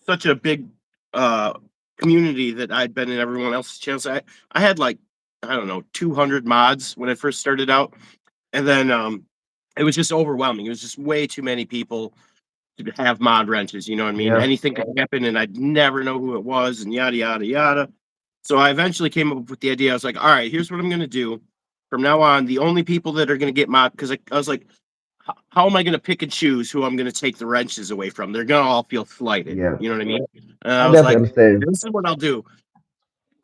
such a big uh community that I'd been in everyone else's channels. I had like I don't know 200 mods when I first started out, and then it was just overwhelming. It was just way too many people to have mod wrenches. You know what I mean? Yeah. Anything could happen, and I'd never know who it was, and yada yada yada. So I eventually came up with the idea. I was like, all right, here's what I'm going to do. From now on, the only people that are going to get mod, because I was like, how am I going to pick and choose who I'm going to take the wrenches away from? They're going to all feel slighted. Yeah. You know what I mean? And I I was definitely like, understand. this is what I'll do.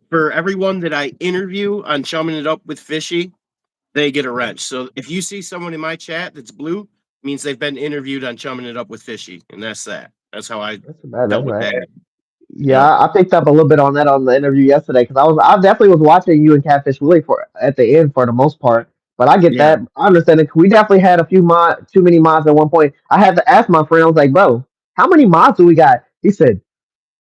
For everyone that I interview on Chumming It Up with Fishy, they get a wrench. So if you see someone in my chat that's blue, means they've been interviewed on Chumming It Up with Fishy, and that's that. That's how I That's bad. That's dealt with bad. that. Yeah, Yep. I picked up a little bit on that on the interview yesterday because I definitely was watching you and Catfish Willie for at the end for the most part. But I get Yeah. that. I understand it. We definitely had a few too many mods at one point. I had to ask my friend. I was like, "Bro, how many mods do we got?" He said,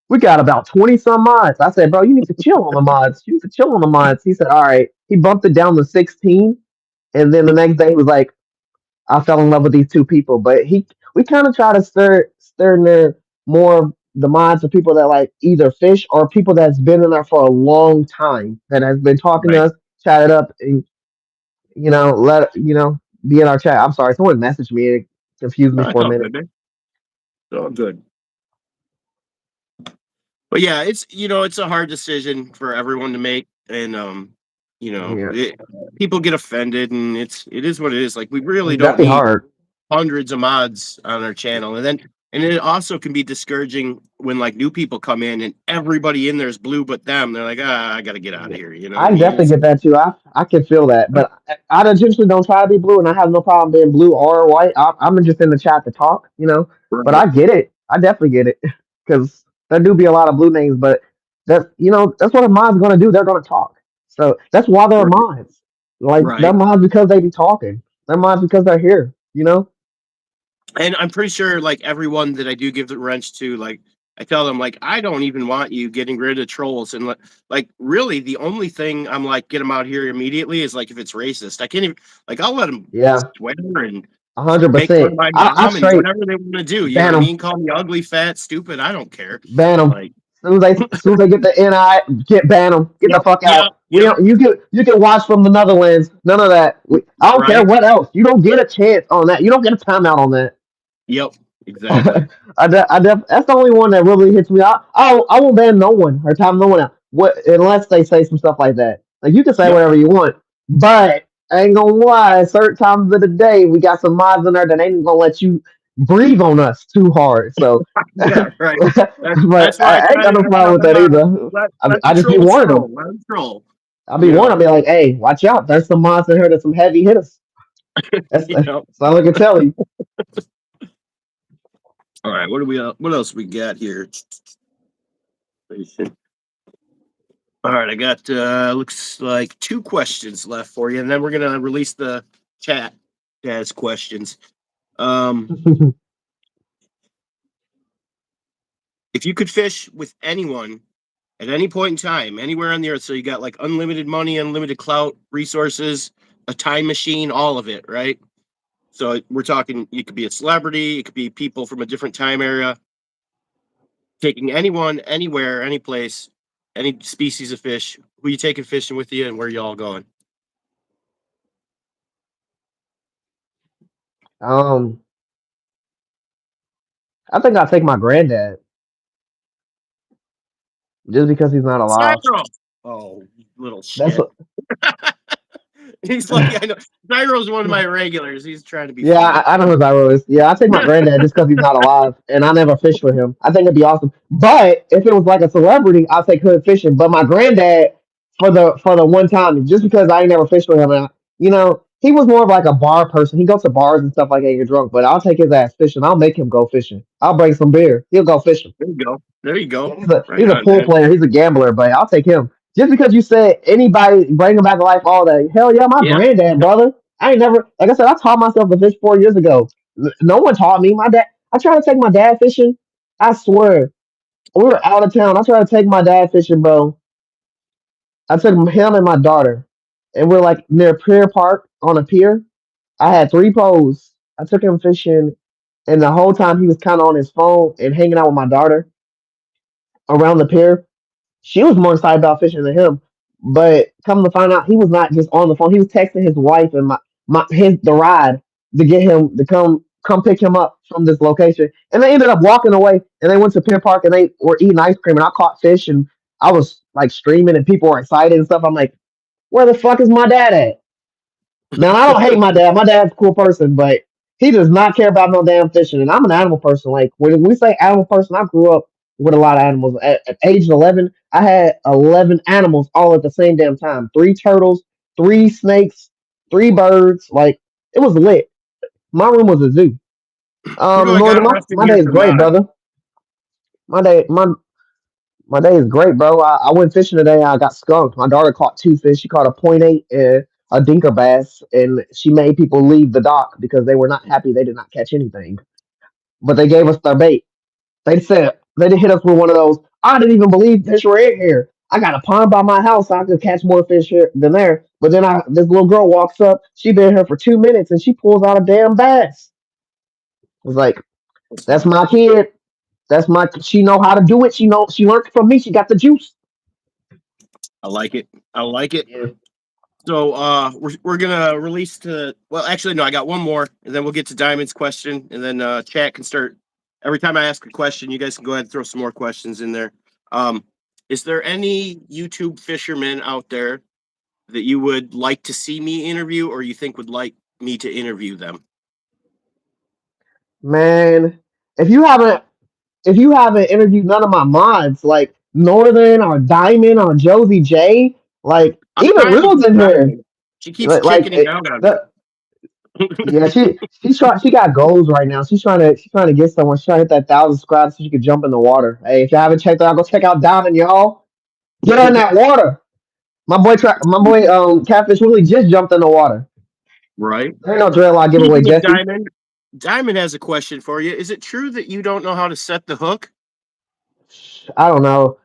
"We got about 20 some mods." I said, "Bro, you need to chill on the mods. You need to chill on the mods." He said, "All right." He bumped it down to 16, and then the next day he was like, I fell in love with these two people. But we kind of try to stir in there more of the minds of people that like either fish or people that's been in there for a long time that has been talking to Right. us, chatted up, and let be in our chat. I'm sorry, someone messaged me. It confused me No, it's for a all minute. good, man. It's all good. But yeah, it's a hard decision for everyone to make, and Yeah, people get offended, and it is what it is. Like we really it's don't definitely need hard. hundreds of mods on our channel, and it also can be discouraging when like new people come in and everybody in there is blue but them. They're like, I got to get out of Yeah. here. You know what I I mean? definitely get that too. I can feel that, but I intentionally don't try to be blue, and I have no problem being blue or white. I'm just in the chat to talk. But Right, I get it. I definitely get it because there do be a lot of blue names, but that's what a mod's gonna do. They're gonna talk. So that's why they're right, mods. Like they're right. mods because they be talking. They're mods because they're here. And I'm pretty sure like everyone that I do give the wrench to, like I tell them like I don't even want you getting rid of trolls and like really the only thing I'm like get them out here immediately is like if it's racist. I can't even like I'll let them Yeah, swear and a hundred make fun of percent. my I mom and straight whatever they want to do. You know ban what I them. mean? Call me ugly, fat, stupid. I don't care. Ban them. Like As soon as they get the NI, get ban them. Get the yep, fuck yep, out. We yep. don't. You can watch from the Netherlands. None of that. I don't care Right. what else. You don't get a chance on that. You don't get a timeout on that. Yep. Exactly. That's the only one that really hits me. I won't ban no one or time no one out. What unless they say some stuff like that. Like you can say Yep. whatever you want, but I ain't gonna lie. Certain times of the day, we got some mods in there that ain't gonna let you breathe on us too hard. So, Yeah. Right. but That's why I I ain't try got to no problem tell with them that either. let I the just be trolls warning troll. them. Let them troll. I'll be You warned. know. I'll be like, hey, watch out. There's some mods in here. There's some heavy hitters. That's Yep. all I can tell you. All right, what else we got here? All right, I got looks like two questions left for you, and then we're gonna release the chat as questions. Um, if you could fish with anyone at any point in time, anywhere on the earth, so you got like unlimited money, unlimited clout, resources, a time machine, all of it, right? So we're talking, you could be a celebrity, it could be people from a different time area, taking anyone, anywhere, any place, any species of fish. Who you taking fishing with you, and where you all going? um, I think I'll take my granddad just because he's not alive. Cyro. Oh, you little That's shit. He's like, I know. Cyro's one of my regulars. He's trying to be Yeah, funny. I know who Zyro is. Yeah, I take my granddad just because he's not alive, and I never fished with him. I think it'd be awesome. But if it was like a celebrity, I'll take hood fishing. But my granddad for the one time, just because I ain't never fished with him, and he was more of like a bar person. He goes to bars and stuff like that, and get drunk. But I'll take his ass fishing. I'll make him go fishing. I'll bring some beer. He'll go fishing. There you go. There you Yeah, go. he's a Right he's a on, pool man. player. He's a gambler, but I'll take him. Just because you said anybody bring him back to life all day. Hell yeah, my Yeah. granddad, brother. I ain't never like I said, I taught myself to fish 4 years ago. No one taught me. My dad I tried to take my dad fishing. I swear. We were out of town. I tried to take my dad fishing, bro. I took him and my daughter. And we're like near Pier Park on a pier. I had three poles. I took him fishing and the whole time he was kinda on his phone and hanging out with my daughter around the pier. She was more excited about fishing than him. But come to find out, he was not just on the phone. He was texting his wife and the ride. to get him to come pick him up from this location. And they ended up walking away and they went to Pier Park and they were eating ice cream and I caught fish and I was like streaming and people were excited and stuff. I'm like, where the fuck is my dad at? Now I don't hate my dad. My dad's a cool person, but he does not care about no damn fishing. And I'm an animal person. Like when we say animal person, I grew up with a lot of animals. At age 11, I had 11 animals all at the same damn time. Three turtles, three snakes, three birds. Like it was lit. My room was a zoo. You know, I got Northern, a question my here day is from great, brother. My day, my day is great, bro. I went fishing today. I got skunked. My daughter caught two fish. She caught a .8 and a dinker bass, and she made people leave the dock because they were not happy they did not catch anything. But they gave us their bait. They said they did hit us with one of those. I didn't even believe fish were in here. I got a pond by my house. So I could catch more fish here than there. But then this little girl walks up. She been here for 2 minutes, and she pulls out a damn bass. I was like, that's my kid. That's my. She know how to do it. She know. She learned from me. She got the juice. I like it. I like it. Yeah. So we're gonna release to well actually no, I got one more and then we'll get to Diamond's question and then chat can start every time I ask a question, you guys can go ahead and throw some more questions in there. Um is there any YouTube fishermen out there that you would like to see me interview or you think would like me to interview them? Man, if you haven't if you haven't interviewed none of my mods like Northern or Diamond or Josie J, like I'm even trying to Real's get in here. Diamond. She keeps kicking it out on me. The yeah, she got goals right now. She's trying to get someone. She's trying to hit that 1,000 subscribers so she could jump in the water. Hey, if you haven't checked it out, go check out Diamond, y'all. Get her in that water. My boy Catfish Willie just jumped in the water. Right. There ain't no dreadlock giveaway, Speaking of Jesse. Diamond, Diamond has a question for you. Is it true that you don't know how to set the hook? I don't know.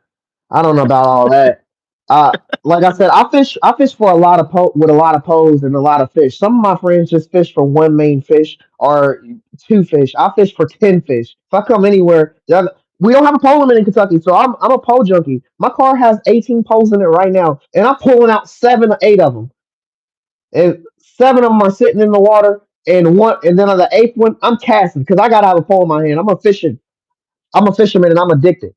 I don't know about all that. Uh, like I said, I fish for a lot of with a lot of poles and a lot of fish. Some of my friends just fish for one main fish or two fish. I fish for 10 fish. If I come anywhere, we don't have a pole limit in Kentucky, so I'm a pole junkie. My car has 18 poles in it right now, and I'm pulling out 7 or 8 of them, and 7 of them are sitting in the water, and then on the eighth one, I'm casting because I gotta have a pole in my hand. I'm a fisherman, and I'm addicted.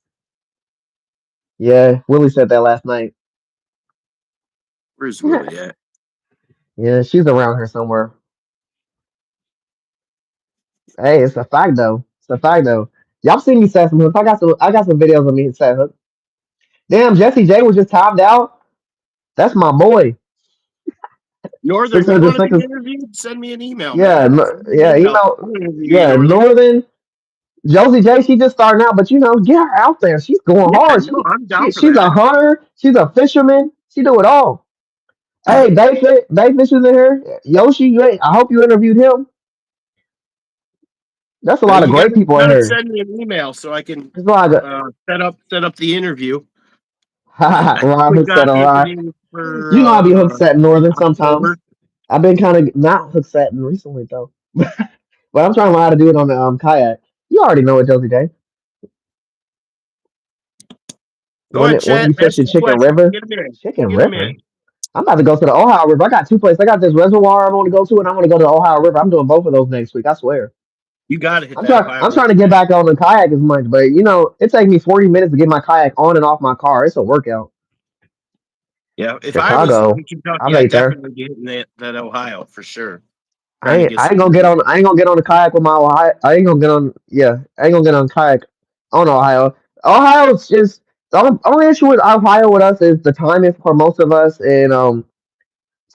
Yeah, Willie said that last night. Where's Willie at? Yeah, she's around here somewhere. Hey, it's a fact though. It's a fact though. Y'all seen me set some hooks. I got some videos of me set hooks. Damn, Jesse J was just timed out. That's my boy. Northern, Six you hundred want to be seconds. Interviewed? Send me an email, Yeah, man. no, Send me an yeah, email. I'll interview you, yeah, Northern. Northern. Josie J, she just starting out, but get her out there. She's going Yeah, hard. no, I'm down for She's a that. hunter. She's a fisherman. She do it all. Hey, Dayfish is in here. Yoshi, I hope you interviewed him. That's a lot of You great people in gotta here. send me an email so I can There's a lot of set up the interview. I think Ron we hook set got a lot. interviews for You know I be hook set Northern sometimes. October. I've been kind of not hook setting recently though, but I'm trying to learn how to do it on the kayak. You already know it, Josie J. Go ahead, When chat. you Ask fishing your Chicken question. River, Get them in. Chicken Get them River. in. I'm about to go to the Ohio River. I got two places. I got this reservoir I want to go to, and I want to go to the Ohio River. I'm doing both of those next week. I swear. You got to hit that Ohio I'm trying River, to get man. back on the kayak as much, but it takes me 40 minutes to get my kayak on and off my car. It's a workout. Yeah, if I was Chicago. in I Kentucky, I'd ate there. definitely be hitting that Ohio for sure. Trying to get I ain't some gonna get on. interviews. I ain't gonna get on the kayak with my Ohio. I ain't gonna get on. Yeah, I ain't gonna get on kayak on Ohio. Ohio's just the only issue with Ohio with us is the timing for most of us, and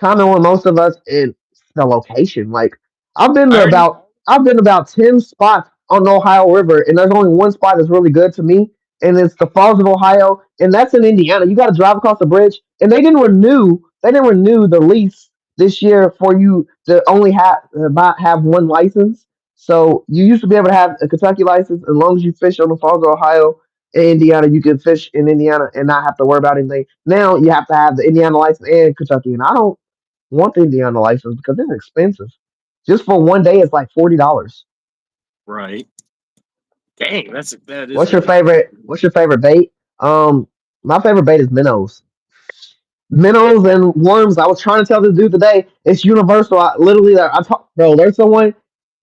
timing with most of us is the location. Like I already. I've been about 10 spots on the Ohio River, and there's only one spot that's really good to me, and it's the Falls of Ohio, and that's in Indiana. You got to drive across the bridge, and they didn't renew the lease this year for you to only have one license. So you used to be able to have a Kentucky license as long as you fish on the Falls of Ohio. In Indiana, you can fish in Indiana and not have to worry about anything. Now you have to have the Indiana license and Kentucky, and I don't want the Indiana license because it's expensive. Just for one day, it's like $40. Right. Dang, that is What's your really favorite? expensive. What's your favorite bait? My favorite bait is minnows. minnows and worms. I was trying to tell this dude today. It's universal. I literally, I talk, bro. There's someone.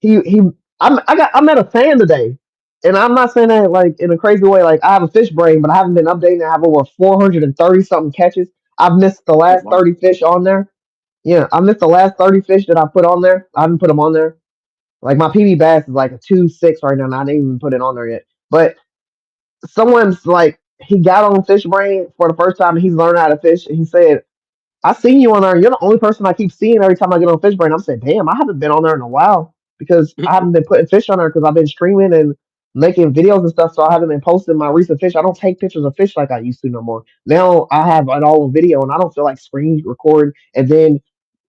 He. I met a fan today, and I'm not saying that like in a crazy way. Like I have a fish brain, but I haven't been updating. I have over 430 something catches. I've missed the Oh, last wow. 30 fish on there. Yeah, I missed the last 30 fish that I put on there. I haven't put them on there. Like my PB bass is like a 2.6 right now, and I didn't even put it on there yet. But someone's like he got on fish brain for the first time and he's learning how to fish and he said I seen you on there. You're the only person I keep seeing every time I get on fish brain. I'm saying damn, I haven't been on there in a while because I haven't been putting fish on there because I've been streaming and making videos and stuff, so I haven't been posting my recent fish. I don't take pictures of fish like I used to no more. Now I have it all on video and I don't feel like screen record and then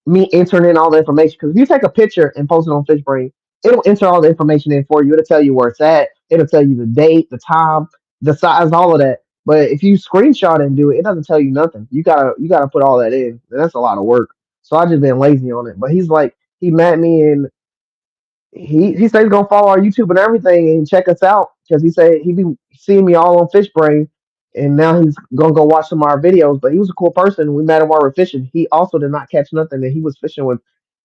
me entering in all the information. Because if you take a picture and post it on FishBrain, it'll enter all the information in for you. It'll tell you where it's at. It'll tell you the date, the time, the size, all of that. But if you screenshot it and do it, it doesn't tell you nothing. You gotta put all that in, and that's a lot of work. So I just been lazy on it. But he's like he met me and he said he's gonna follow our YouTube and everything and check us out because he said he be seeing me all on FishBrain, and now he's gonna go watch some of our videos. But he was a cool person. We met him while we were fishing. He also did not catch nothing, and he was fishing with.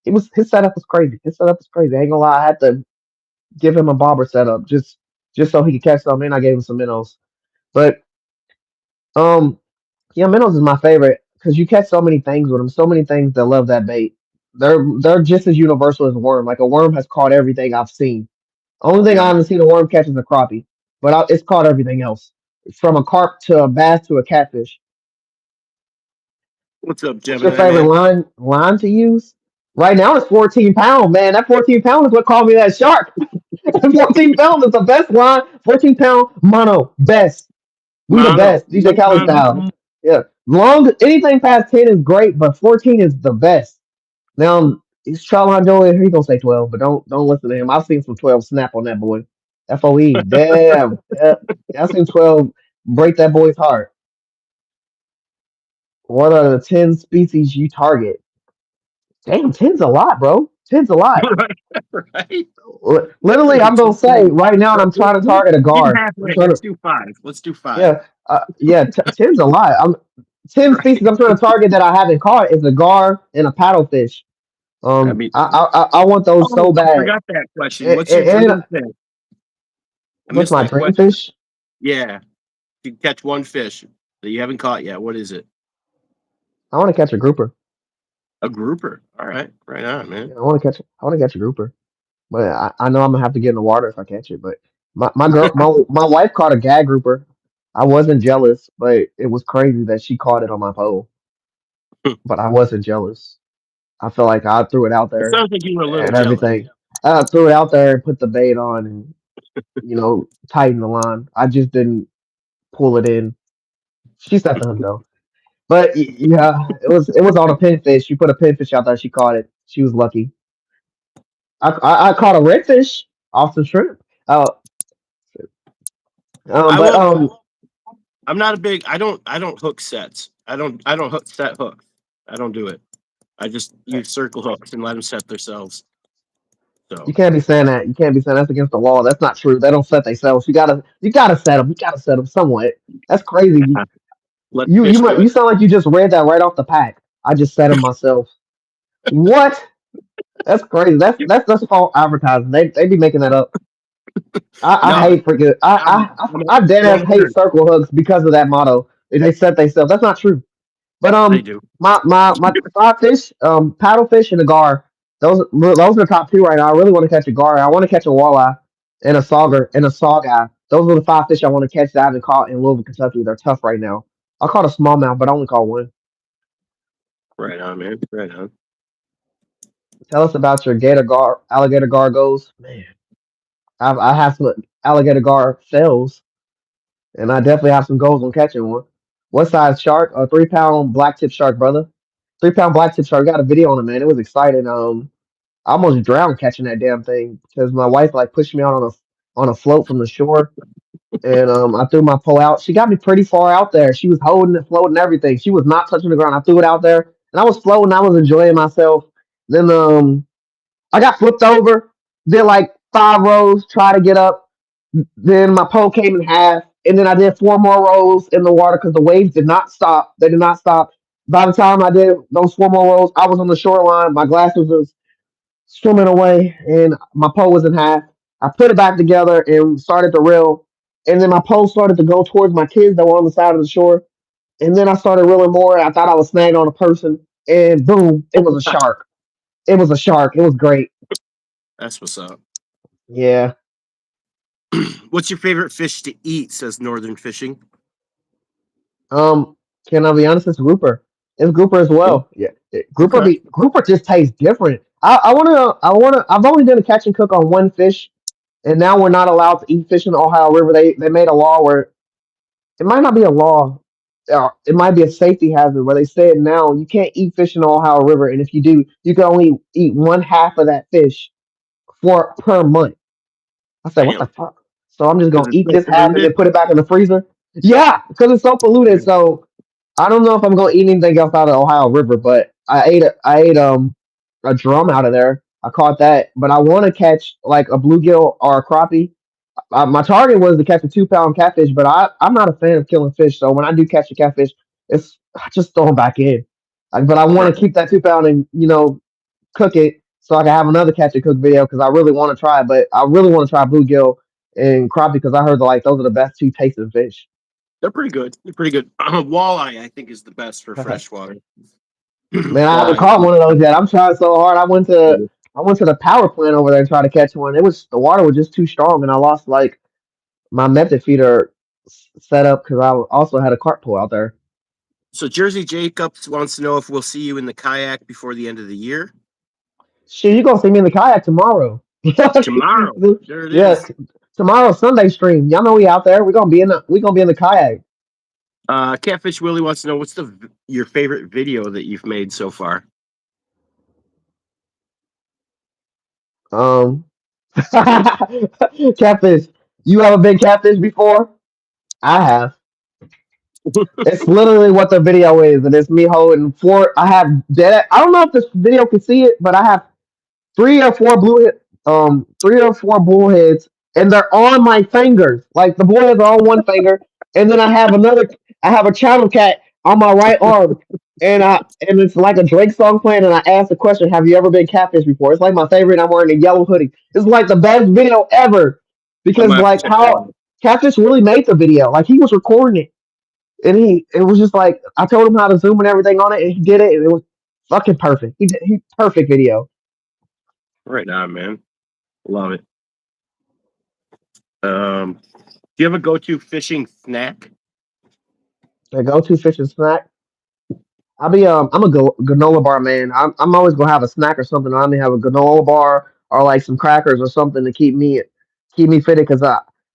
It was his setup was crazy. His setup was crazy. I ain't gonna lie. I had to give him a bobber setup just so he could catch something. And I gave him some minnows. But um, yeah, minnows is my favorite because you catch so many things with them. So many things that love that bait. They're just as universal as a worm. Like a worm has caught everything I've seen. Only thing I Yeah. haven't seen a worm catch is a crappie, but it's caught everything else, from a carp to a bass to a catfish. What's up, What's your Gemini favorite man? line to use? Right now it's 14 pound, man. That 14 pound is what called me that shark. 14 pound is the best line. 14 pound mono best. We the Mono. best. DJ Khaled style. Yeah, long anything past 10 is great, but 14 is the best. Now he's trying to do it. He gonna say 12, but don't listen to him. I've seen some 12 snap on that boy. FOE. Damn. Yeah. I've seen 12 break that boy's heart. What are the 10 species you target? Damn, 10's a lot, bro. 10's a lot. right. Right. Literally, I'm gonna say right now, and I'm trying to target a Meet gar. I'm halfway. trying Let's to, do five. Let's do five. yeah, yeah. 10's a lot. I'm 10 species Right. I'm trying to target that I haven't caught is a gar and a paddlefish. I mean, I want those oh, so I bad. forgot that question. And, What's your and, dream and fish? I what's missed my that dream question. fish? Yeah. If you catch one fish that you haven't caught yet, what is it? I want to catch a grouper. A grouper. All right. Right on, man. Yeah, I want to catch a grouper. But I know I'm gonna have to get in the water if I catch it. But my girl, my wife caught a gag grouper. I wasn't jealous, but it was crazy that she caught it on my pole. it But I wasn't jealous. I felt like I threw it out there sounds like you were a little and jealous. everything. I threw it out there and put the bait on and tighten the line. I just didn't pull it in. She set the hook though. But yeah, it was on a pinfish. You put a pinfish out there, she caught it. She was lucky. I caught a redfish off some shrimp. Uh, I but won't. I'm not a big. I don't hook sets. I don't hook set hooks. I don't do it. I just use circle hooks and let them set themselves. you So can't be saying that. You can't be saying that's against the law. That's not true. They don't set themselves. You gotta set them. You gotta set them somewhat. That's crazy. You let you you, fish do might, you it. sound like you just read that right off the pack. I just set them myself. What? That's crazy. That's false advertising. They be making that up. I No, hate forget. I'm I dead ass well hate versed. circle hooks because of that motto. They set themselves. That's not true. But They do. my five fish, paddlefish and a gar. Those are the top two right now. I really want to catch a gar. I want to catch a walleye and a sauger and a sawguy. Those are the five fish I want to catch that I haven't caught in Louisville, Kentucky. They're tough right now. I caught a smallmouth, but I only caught one. Right on, man. Right on. Tell us about your gator gar, alligator gar goals. Man, I have some alligator gar fails, and I definitely have some goals on catching one. What size shark? A 3 pound black tip shark, brother. 3 pound black tip shark. Got a video on it, man. It was exciting. I almost drowned catching that damn thing because my wife like pushed me out on a float from the shore, and I threw my pole out. She got me pretty far out there. She was holding it, floating, everything. She was not touching the ground. I threw it out there, and I was floating. I was enjoying myself. Then I got flipped over. Did like 5 rows, try to get up. Then my pole came in half, and then I did 4 more rows in the water because the waves did not stop. They did not stop. By the time I did those 4 more rolls, I was on the shoreline. My glasses was swimming away, and my pole was in half. I put it back together and started to reel, and then my pole started to go towards my kids that were on the side of the shore. And then I started reeling more. I thought I was snagged on a person, and boom, it was a shark. It was a shark. It was great. That's what's up. Yeah. What's your favorite fish to eat? Says Northern Fishing. Um. Can I be honest? It's grouper. It's grouper as Yeah. well. Yeah. Okay. Grouper just tastes different. I've only done a catch and cook on one fish, and now we're not allowed to eat fish in the Ohio River. They made a law where it might not be a law. It might be a safety hazard where they said now you can't eat fish in the Ohio River, and if you do, you can only eat one half of that fish for per month. I said, what the Damn. fuck? So I'm just gonna Because it's eat so this half and then polluted. put it back in the freezer. Yeah, because it's so polluted. Yeah. So I don't know if I'm gonna eat anything else out of the Ohio River, but I ate a drum out of there. I caught that, but I want to catch like a bluegill or a crappie. My target was to catch a 2 pound catfish, but I'm not a fan of killing fish. So when I do catch a catfish, it's I just throw them back in. But I want Right. to keep that 2 pound and cook it so I can have another catch and cook video because I really want to try it. But I really want to try bluegill and crappie because I heard like those are the best two tasting fish. They're pretty good. They're pretty good. Walleye, I think, is the best for freshwater. Man, I haven't Walleye. caught one of those yet. I'm trying so hard. I went to the power plant over there and tried to catch one. It was the water was just too strong, and I lost like my method feeder set up because I also had a carp pull out there. So Jersey Jacobs wants to know if we'll see you in the kayak before the end of the year. Shit, you gonna see me in the kayak tomorrow? Tomorrow. There it Yeah, is. tomorrow Sunday stream. Y'all know we out there. We gonna be in the kayak. Catfish Willie wants to know what's your favorite video that you've made so far. Um, catfish. You ever been catfish before? I have. It's literally what the video is, and it's me holding four. I have dead. I don't know if this video can see it, but I have three or four bullheads, and they're on my fingers. Like the bullheads are on one finger, and then I have a channel cat on my right arm, and it's like a Drake song playing, and I asked the question, "Have you ever been catfish before?" It's like my favorite. I'm wearing a yellow hoodie. It's like the best video ever I'm because gonna have to like check that how out. catfish really made the video. Like he was recording it, and it was just like I told him how to zoom and everything on it, and he did it, and it was fucking perfect. He perfect video. Right on, man. Love it. Do you have a go-to fishing snack? The go-to fish and snack. I'm a granola bar man. I'm always gonna have a snack or something. I may have a granola bar or like some crackers or something to keep me fitted. Cause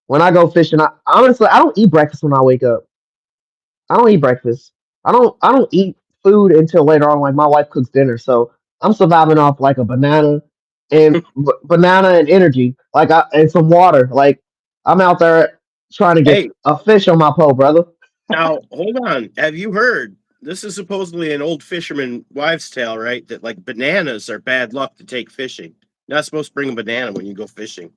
when I go fishing, I honestly I don't eat breakfast when I wake up. I don't eat breakfast. I don't eat food until later on. Like my wife cooks dinner, so I'm surviving off like a banana and banana and energy, and some water. Like I'm out there trying to get Hey, a fish on my pole, brother. now hold on. Have you heard? This is supposedly an old fisherman wives' tale, right? That like bananas are bad luck to take fishing. You're not supposed to bring a banana when you go fishing.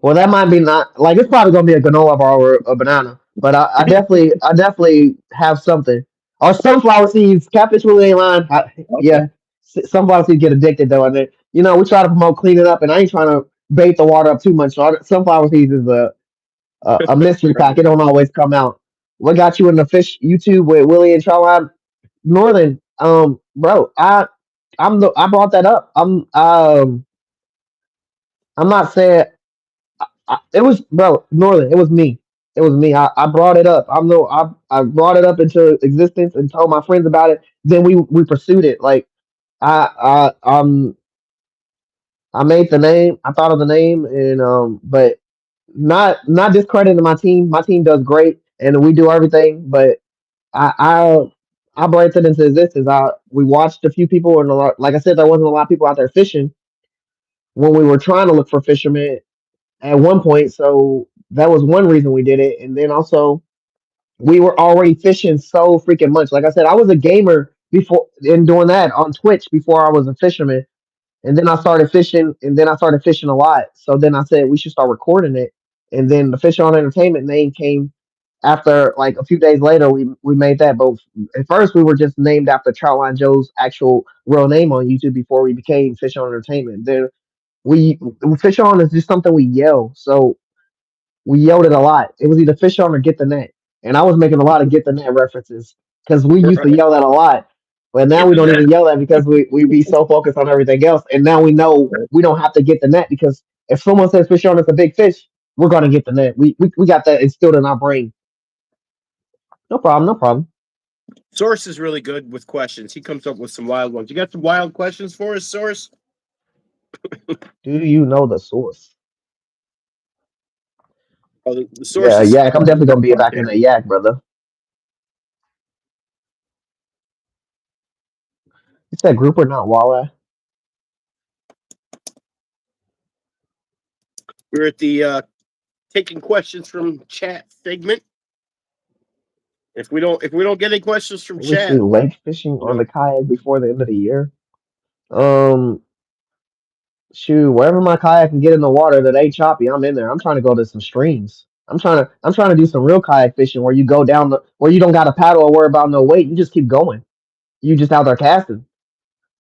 Well, that might be not like it's probably gonna be a granola bar or a banana, but I definitely have something or sunflower seeds. Catfish really ain't lying. Okay. Yeah, sunflower seeds get addicted though, and we try to promote cleaning up, and I ain't trying to bait the water up too much. So sunflower seeds is a mystery pack. It don't always come out. What got you in the fish YouTube with Willie and Charline Northern? Bro, I brought that up. I'm not saying. It was bro Northern. It was me. It was me. I brought it up. I brought it up into existence and told my friends about it. Then we pursued it. Like I made the name. I thought of the name and but not discrediting my team. My team does great and we do everything. But I I brought it into existence. We watched a few people and like I said, there wasn't a lot of people out there fishing when we were trying to look for fishermen at one point. So that was one reason we did it. And then also we were already fishing so freaking much. Like I said, I was a gamer before and doing that on Twitch before I was a fisherman. And then I started fishing and then I started fishing a lot. So then I said we should start recording it. And then the Fish on Entertainment name came after like a few days later, we made that. But at first, we were just named after Troutline Joe's actual real name on YouTube before we became Fish on Entertainment. Then we Fish on is just something we yell. So we yelled it a lot. It was either fish on or get the net. And I was making a lot of get the net references because we used to Right. yell that a lot. But now Get we the don't net. even yell that because we be so focused on everything else. And now we know Right. we don't have to get the net because if someone says fish on is a big fish, we're going to get the net. We got that instilled in our brain. No problem, no problem. Source is really good with questions. He comes up with some wild ones. You got some wild questions for us, Source? Do you know the source? Oh, the Source Yeah, is yak. I'm definitely going to be out back in there. the yak, brother. You said grouper, not walleye. We're at the taking questions from chat segment. If we don't get any questions from Let me see. chat, Lake fishing you on know, the kayak before the end of the year. Um, Shoot, wherever my kayak can get in the water that ain't choppy, I'm in there. I'm trying to go to some streams. I'm trying to do some real kayak fishing where you go down the where you don't got to paddle or worry about no weight. You just keep going. You just out there casting.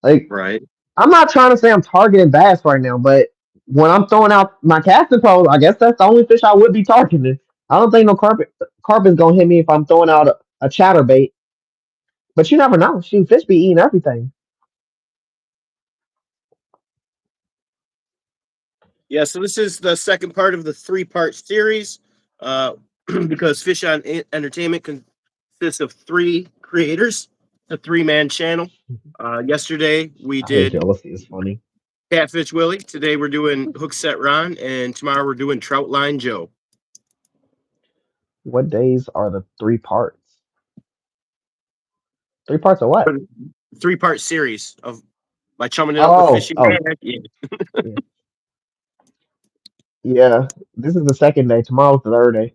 Like right? I'm not trying to say I'm targeting bass right now, but when I'm throwing out my casting pole, I guess that's the only fish I would be targeting. I don't think no carpet's gonna hit me if I'm throwing out a chatterbait. But you never know. Shoot, fish be eating everything. Yeah. So this is the second part of the three-part series. Uh, because Fish on Entertainment consists of three creators, a three-man channel. Yesterday we I hate did jealousy. It's funny. Catfish Willie. Today we're doing Hook Set Ron, and tomorrow we're doing Trout Line Joe. What days are the three parts? Three parts of what? Three-part series of by chumming it up with Oh, Fishy. oh, yeah, yeah. This is the second day. Tomorrow's the third day.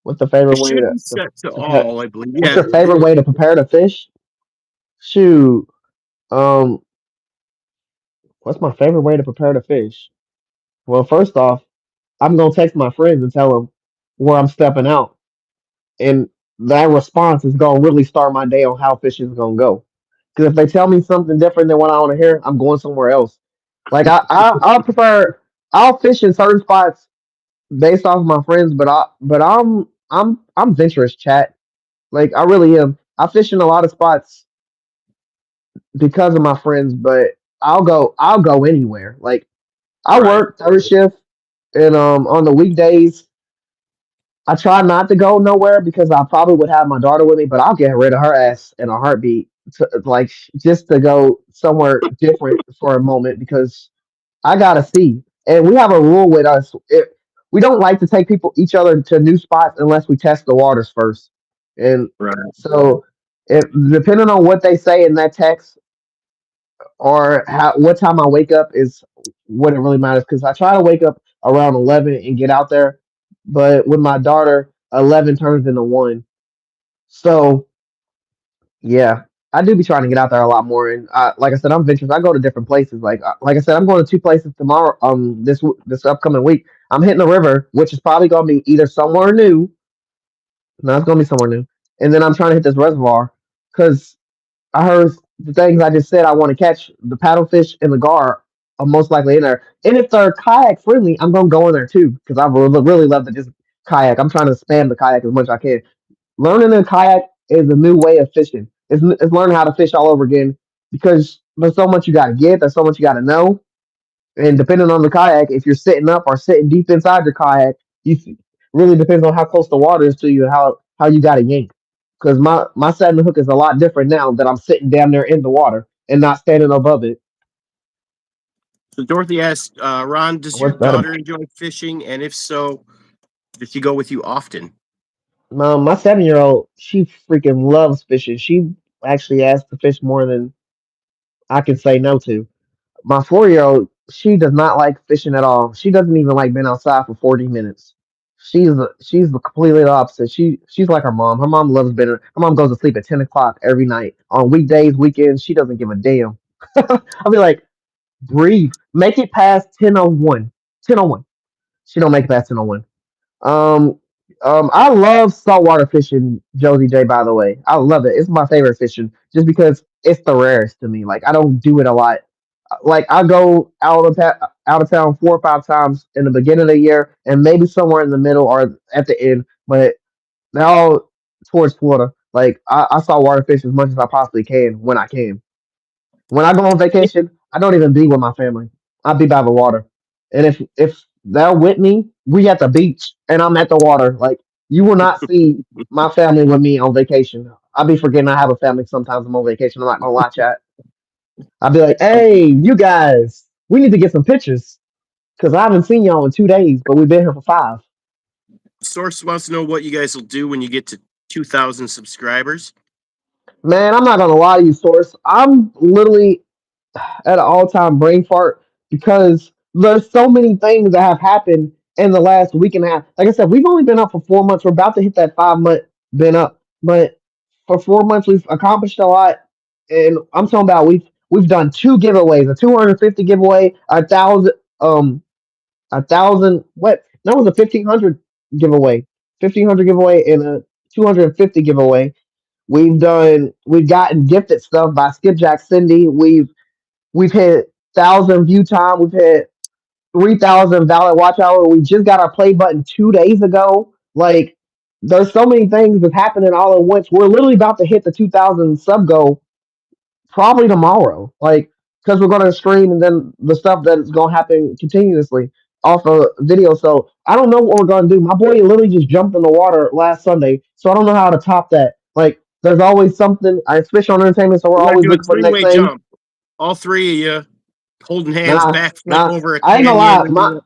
What's the favorite It way should to be set to prepare? all, I believe. What's Yeah, your favorite way to prepare the fish? Shoot. Um, what's my favorite way to prepare the fish? Well, first off, I'm gonna text my friends and tell them where I'm stepping out, and that response is gonna really start my day on how fishing is gonna go. Because if they tell me something different than what I want to hear, I'm going somewhere else. Like I prefer I'll fish in certain spots based off of my friends, but I'm venturous, chat. Like I really am. I fish in a lot of spots because of my friends, but I'll go anywhere. Like I right. work third shift, and on the weekdays I try not to go nowhere because I probably would have my daughter with me, but I'll get rid of her ass in a heartbeat. Like just to go somewhere different for a moment because I gotta see. And we have a rule with us. We don't like to take people each other to new spots unless we test the waters first. And Right. so if depending on what they say in that text or what time I wake up is what it really matters because I try to wake up around 11 and get out there, but with my daughter, 11 turns into 1. So yeah, I do be trying to get out there a lot more. And like I said, I'm venturous. I go to different places. Like I said, I'm going to two places tomorrow. This upcoming week, I'm hitting the river, which is probably going to be either somewhere new. No, it's going to be somewhere new, and then I'm trying to hit this reservoir because I heard the things I just said. I want to catch the paddlefish and the gar are most likely in there. And if they're kayak friendly, I'm gonna go in there too because I really love to just kayak. I'm trying to spam the kayak as much as I can. Learning a kayak is a new way of fishing. It's learning how to fish all over again because there's so much you got to get. There's so much you got to know. And depending on the kayak, if you're sitting up or sitting deep inside your kayak, really depends on how close the water is to you and how you got to yank. Because my setting hook is a lot different now that I'm sitting down there in the water and not standing above it. So Dorothy asked, Ron, does your What's that daughter about? enjoy fishing? And if so, does she go with you often? My 7-year old, she freaking loves fishing. She actually asks to fish more than I can say no to. My 4-year old, she does not like fishing at all. She doesn't even like being outside for 40 minutes. She's the completely the opposite. She's like her mom. Her mom loves being. Her mom goes to sleep at 10 o'clock every night on weekdays, weekends. She doesn't give a damn. I'll be like, breathe. Make it past 10:01. 10:01. She don't make it past 10:01. I love saltwater fishing, Josie J. By the way, I love it. It's my favorite fishing, just because it's the rarest to me. Like I don't do it a lot. Like I go out of town 4 or 5 times in the beginning of the year, and maybe somewhere in the middle or at the end. But they're all towards Florida. Like I saw water fish as much as I possibly can when I can. When I go on vacation, I don't even be with my family. I be by the water. And if they're with me, we at the beach and I'm at the water. Like you will not see my family with me on vacation. I'll be forgetting I have a family sometimes I'm on vacation. I'm not gonna lie, chat. I'll be like, hey, you guys, we need to get some pictures. Cause I haven't seen y'all in 2 days, but we've been here for 5. Source wants to know what you guys will do when you get to 2,000 subscribers. Man, I'm not gonna lie to you, Source. I'm literally at an all time brain fart because there's so many things that have happened in the last week and a half. Like I said, we've only been up for 4 months. We're about to hit that 5 month been up, but for 4 months we've accomplished a lot. And I'm talking about we've done two giveaways: a 250 giveaway, um a thousand what? That was a 1500 giveaway, 1500 giveaway, and a 250 giveaway. We've gotten gifted stuff by Skipjack Cindy. We've hit 1,000 view time. We've hit 3,000 valid watch hour. We just got our play button 2 days ago. Like, there's so many things that's happening all at once. We're literally about to hit the 2,000 sub goal probably tomorrow. Like, because we're going to stream and then the stuff that's going to happen continuously off of video. So I don't know what we're going to do. My boy literally just jumped in the water last Sunday. So I don't know how to top that. Like, there's always something. I fish on entertainment, so we're We're going always to do a looking for the three next way thing. jump. All three of you holding hands, Nah, backflip nah. over a I ain't gonna lie. canyon.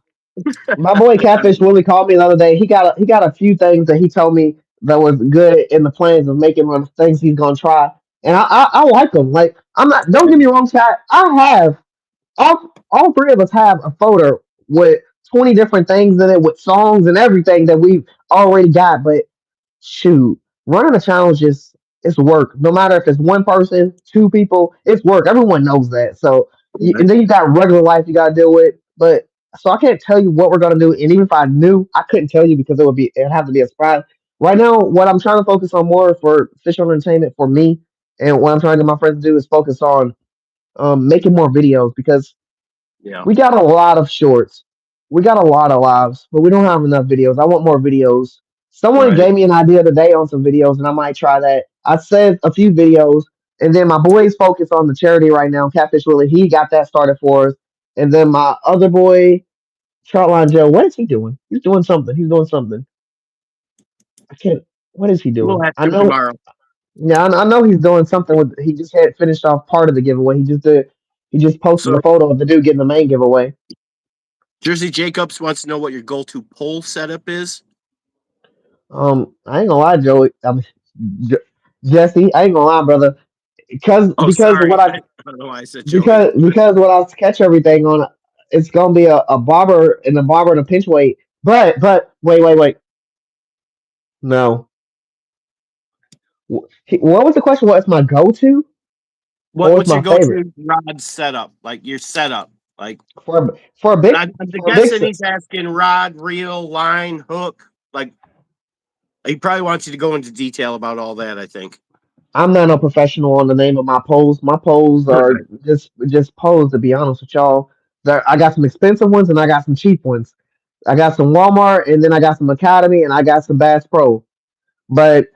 My boy Catfish Willie called me the other day. He got a few things that he told me that was good in the plans of making them things he's gonna try, and I like them. Like I'm not. Don't get me wrong, chat. I have all three of us have a folder with 20 different things in it with songs and everything that we've already got, but shoot, running a challenge is it's work. No matter if it's one person, two people, it's work. Everyone knows that. So and then you got regular life you gotta deal with. But so I can't tell you what we're gonna do. And even if I knew, I couldn't tell you because it'd have to be a surprise. Right now, what I'm trying to focus on more for official entertainment for me, and what I'm trying to get my friends to do is focus on making more videos because Yeah. we got a lot of shorts. We got a lot of lives, but we don't have enough videos. I want more videos. Someone Right. gave me an idea today on some videos, and I might try that. I said a few videos, and then my boy's focused on the charity right now, Catfish Willie. He got that started for us. And then my other boy, Chartline Joe, what is he doing? He's doing something. He's doing something. I can't. What is he We'll doing? ask I him know. tomorrow. Yeah, I know he's doing something with. He just had finished off part of the giveaway. He just did. He just posted a So, photo of the dude getting the main giveaway. Jersey Jacobs wants to know what your go to pole setup is. I ain't gonna lie, Joey. J- Jesse, I ain't gonna lie, brother. Because Oh, because sorry. what I I don't know why I said Joey. because what I catch everything on, it's gonna be a barber and a pinch weight. But wait. No. What was the question? What's my go to or what's What's your my go favorite to rod setup? Like your setup. Like, for a and big I'm for a big? guessing he's asking rod, reel, line, hook. Like, he probably wants you to go into detail about all that, I think. I'm not no professional on the name of my poles. My poles are Okay. just poles. To be honest with y'all, I got some expensive ones and I got some cheap ones. I got some Walmart and then I got some Academy and I got some Bass Pro. But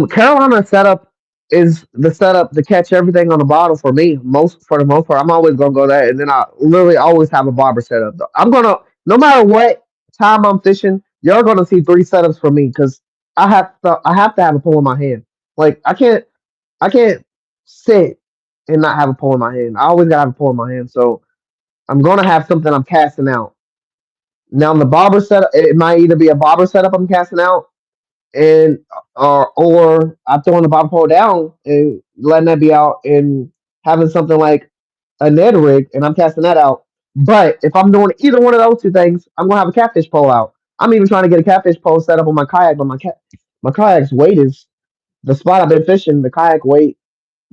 Carolina setup is the setup to catch everything on the bottle for me. Most for the most part, I'm always gonna go that, and then I literally always have a barber setup. I'm gonna no matter what time I'm fishing, you're gonna see three setups for me because I have to have a pole in my hand. Like I can't sit and not have a pole in my hand. I always gotta have a pole in my hand. So I'm gonna have something I'm casting out. Now the barber setup, it might either be a barber setup I'm casting out and or I'm throwing the bottom pole down and letting that be out and having something like a Ned rig and I'm casting that out. But if I'm doing either one of those two things, I'm gonna have a catfish pole out. I'm even trying to get a catfish pole set up on my kayak, but my kayak's weight is the spot I've been fishing. The kayak weight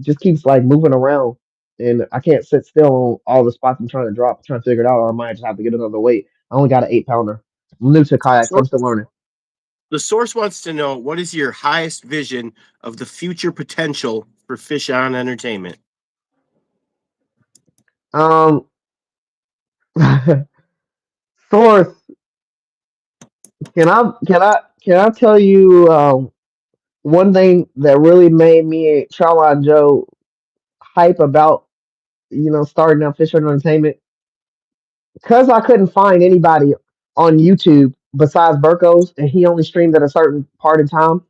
just keeps like moving around, and I can't sit still on all the spots I'm trying to drop, trying to figure it out, or I might just have to get another weight. I only got an 8 pounder. I'm new to kayaks. So, I'm still learning. The source wants to know what is your highest vision of the future potential for Fish On Entertainment. Um, source, can I tell you one thing that really made me Charlie and Joe hype about starting out Fisher Entertainment because I couldn't find anybody on YouTube besides Burkos, and he only streamed at a certain part in time.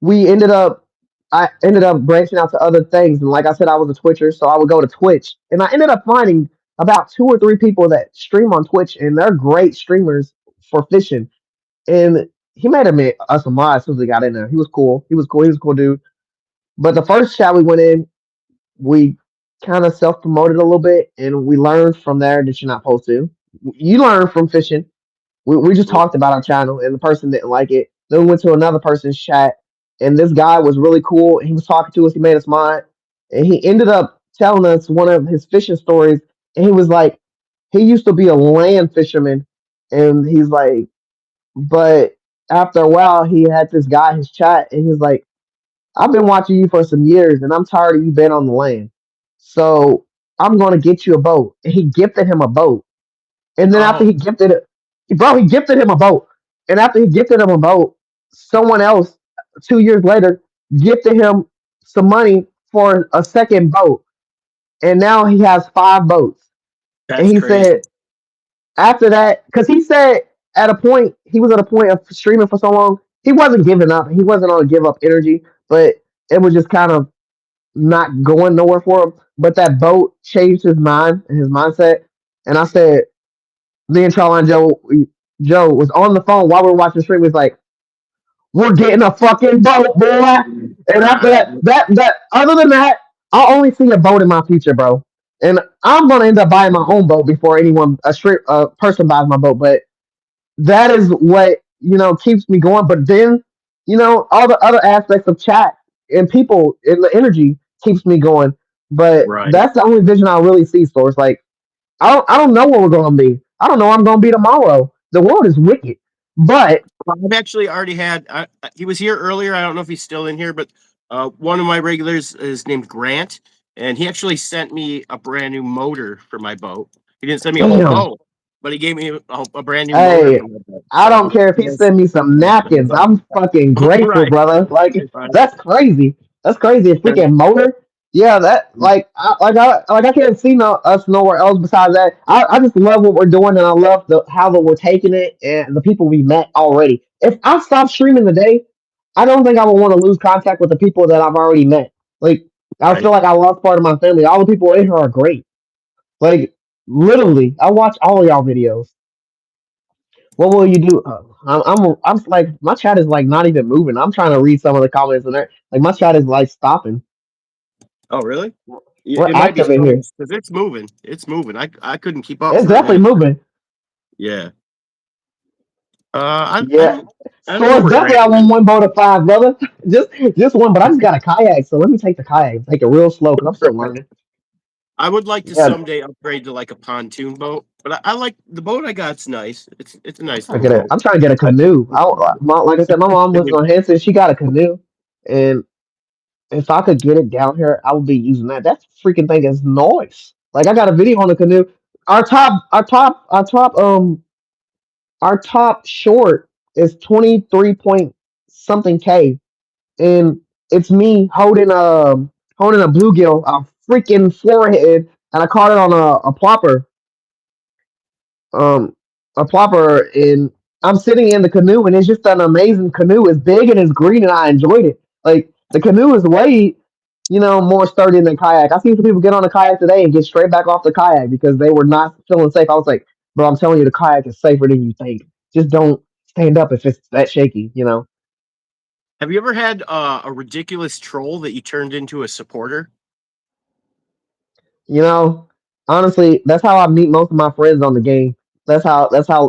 We ended up I ended up branching out to other things, and like I said, I was a Twitcher, so I would go to Twitch, and I ended up finding about two or three people that stream on Twitch, and they're great streamers for fishing. And he made us a mod as soon as we got in there. He was cool. He was cool. He was a cool dude. But the first chat we went in, we kind of self promoted a little bit, and we learned from there that you're not supposed to. You learn from fishing. We just Mhm. talked about our channel, and the person didn't like it. Then we went to another person's chat, and this guy was really cool. And he was talking to us. He made us mine, and he ended up telling us one of his fishing stories. And he was like, he used to be a land fisherman, and he's like, but after a while, he had this guy in his chat, and he's like, I've been watching you for some years, and I'm tired of you being on the land. So I'm going to get you a boat. And he gifted him a boat. And then after Oh, he gifted it, bro, he gifted him a boat. And after he gifted him a boat, someone else 2 years later gifted him some money for a second boat. And now he has five boats. And that's he crazy. said after that, because he said at a point, he was at a point of streaming for so long, he wasn't giving up. He wasn't on give up energy, but it was just kind of not going nowhere for him. But that boat changed his mind and his mindset. And I said, me and Charlie and Joe was on the phone while we were watching the stream. He was like, "We're getting a fucking boat, boy." And after Uh, that, other than that, I only see a boat in my future, bro. And I'm gonna end up buying my own boat before anyone a person buys my boat. But that is what keeps me going. But then all the other aspects of chat and people and the energy keeps me going. But right. that's the only vision I really see. So it's like I don't know where we're gonna be. I don't know where I'm gonna be tomorrow. The world is wicked. But I've actually already had. He was here earlier. I don't know if he's still in here, but one of my regulars is named Grant, and he actually sent me a brand new motor for my boat. He didn't send me a whole damn, boat, but he gave me a brand new motor hey, for my boat. I don't So care if he yes, send me some napkins. I'm fucking grateful, right, brother. Like right, that's crazy. That's crazy. A freaking motor. Yeah, that like I can't see us nowhere else besides that. I just love what we're doing, and I love the how that we're taking it and the people we met already. If I stop streaming today, I don't think I would want to lose contact with the people that I've already met. Like I right. feel like I lost part of my family. All the people in here are great. Like literally, I watch all of y'all videos. What will you do? I'm like my chat is like not even moving. I'm trying to read some of the comments in there. Like my chat is like stopping. Oh, really? We're It might be active in here. froze because it's moving. It's moving. I couldn't keep up It's for a definitely minute. moving. Yeah. I Yeah. don't I don't So know it's where definitely Grant I want is. one boat of five, brother. Just one, but I just got a kayak, so let me take the kayak. Take it real slow because I'm still learning. I would like to Yeah, someday upgrade to like a pontoon boat, but I like the boat I got's nice. It's a I'm nice trying little to get a boat. I'm trying to get a I, canoe. Like I said, my mom lives on Henson. She got a canoe, and if I could get it down here, I would be using that. That freaking thing is noise. Like I got a video on the canoe. Our top short is 23 point something K. And it's me holding a bluegill, a freaking forehead, and I caught it on um, a plopper, and I'm sitting in the canoe, and it's just an amazing canoe. It's big and it's green, and I enjoyed it. Like the canoe is way, more sturdy than kayak. I seen some people get on a kayak today and get straight back off the kayak because they were not feeling safe. I was like, bro, I'm telling you, the kayak is safer than you think. Just don't stand up if it's that shaky. have you ever had a ridiculous troll that you turned into a supporter? You know, honestly, that's how I meet most of my friends on the game. That's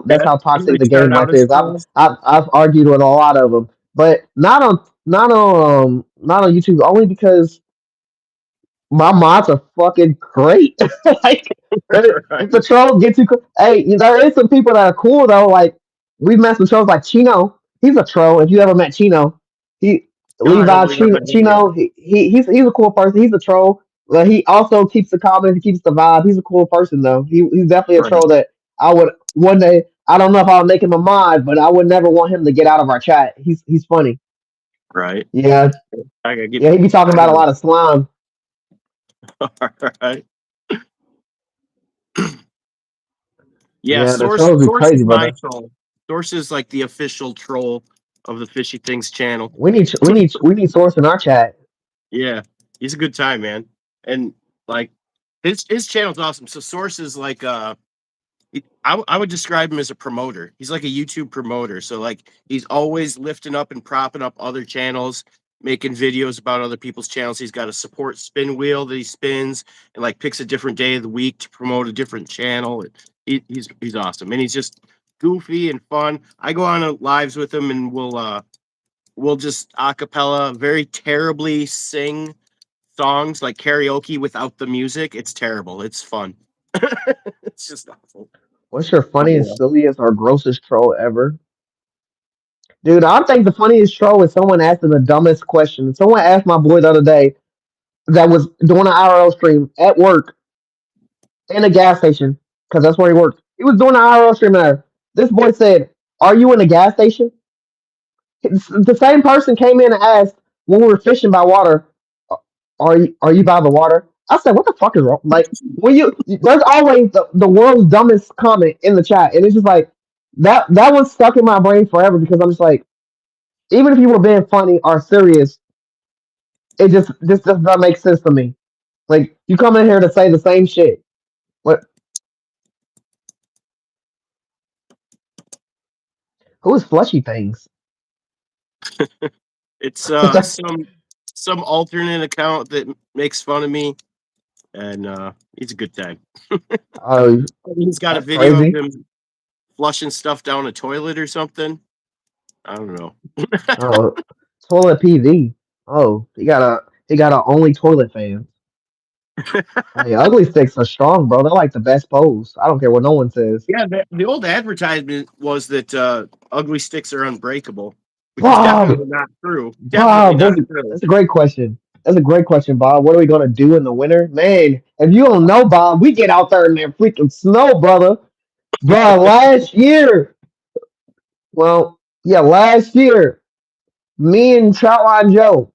Yeah, how toxic everybody the game started life out as is. trolls. I've argued with a lot of them, but not on YouTube. Only because my mods are fucking great. Like if the Right. trolls get too cool, hey, there is some people that are cool though. Like we've met some trolls like Chino. He's a troll. If you ever met Chino, he No, I don't Levi believe I've Chino, met him yet. Chino he's a cool person. He's a troll. But he also keeps the comments, he keeps the vibe. He's a cool person though. He's definitely a Right. troll that I would one day. I don't know if I'll make him a mod, but I would never want him to get out of our chat. He's funny. Right. Yeah, I gotta get. yeah. He be talking I about a gotta. lot of slime. All right. Yeah. Yeah, the Source. trolls be Source crazy, is my brother. troll. Source is like the official troll of the Fishy Things channel. We need source in our chat. Yeah, he's a good time, man. And like his channel's awesome. So Source is like I would describe him as a promoter. He's like a YouTube promoter. So like he's always lifting up and propping up other channels, making videos about other people's channels. He's got a support spin wheel that he spins and like picks a different day of the week to promote a different channel. He's awesome. And he's just goofy and fun. I go on lives with him and we'll just a cappella very terribly sing songs like karaoke without the music. It's terrible. It's fun. It's just awful. What's your But funniest, yeah. silliest, or grossest troll ever? Dude, I think the funniest troll is someone asking the dumbest question. Someone asked my boy the other day that was doing an IRL stream at work in a gas station because that's where he worked. He was doing an IRL stream there. This boy said, "Are you in a gas station?" The same person came in and asked when we were fishing by water, "Are you by the water?" I said, "What the fuck is wrong?" Like when there's always the world's dumbest comment in the chat, and it's just like that one's stuck in my brain forever because I'm just like, even if you were being funny or serious, it just this does not make sense to me. Like you come in here to say the same shit. What? Who is Flushy Things? It's some alternate account that makes fun of me, and he's a good time. Oh, He's got a that's video of crazy. him flushing stuff down a toilet or something. I don't know. Oh, toilet PV. Oh, he got a only toilet fan. Hey, ugly sticks are strong, bro. They're like the best pose. I don't care what no one says. Yeah, the old advertisement was that ugly sticks are unbreakable, which is Bob, definitely not true. Definitely Bob, not true. that's a great question. That's a great question, Bob. What are we gonna do in the winter, man? If you don't know, Bob, we get out there in that freaking snow, brother. Bro, last year, well, yeah, last year, me and Troutline Joe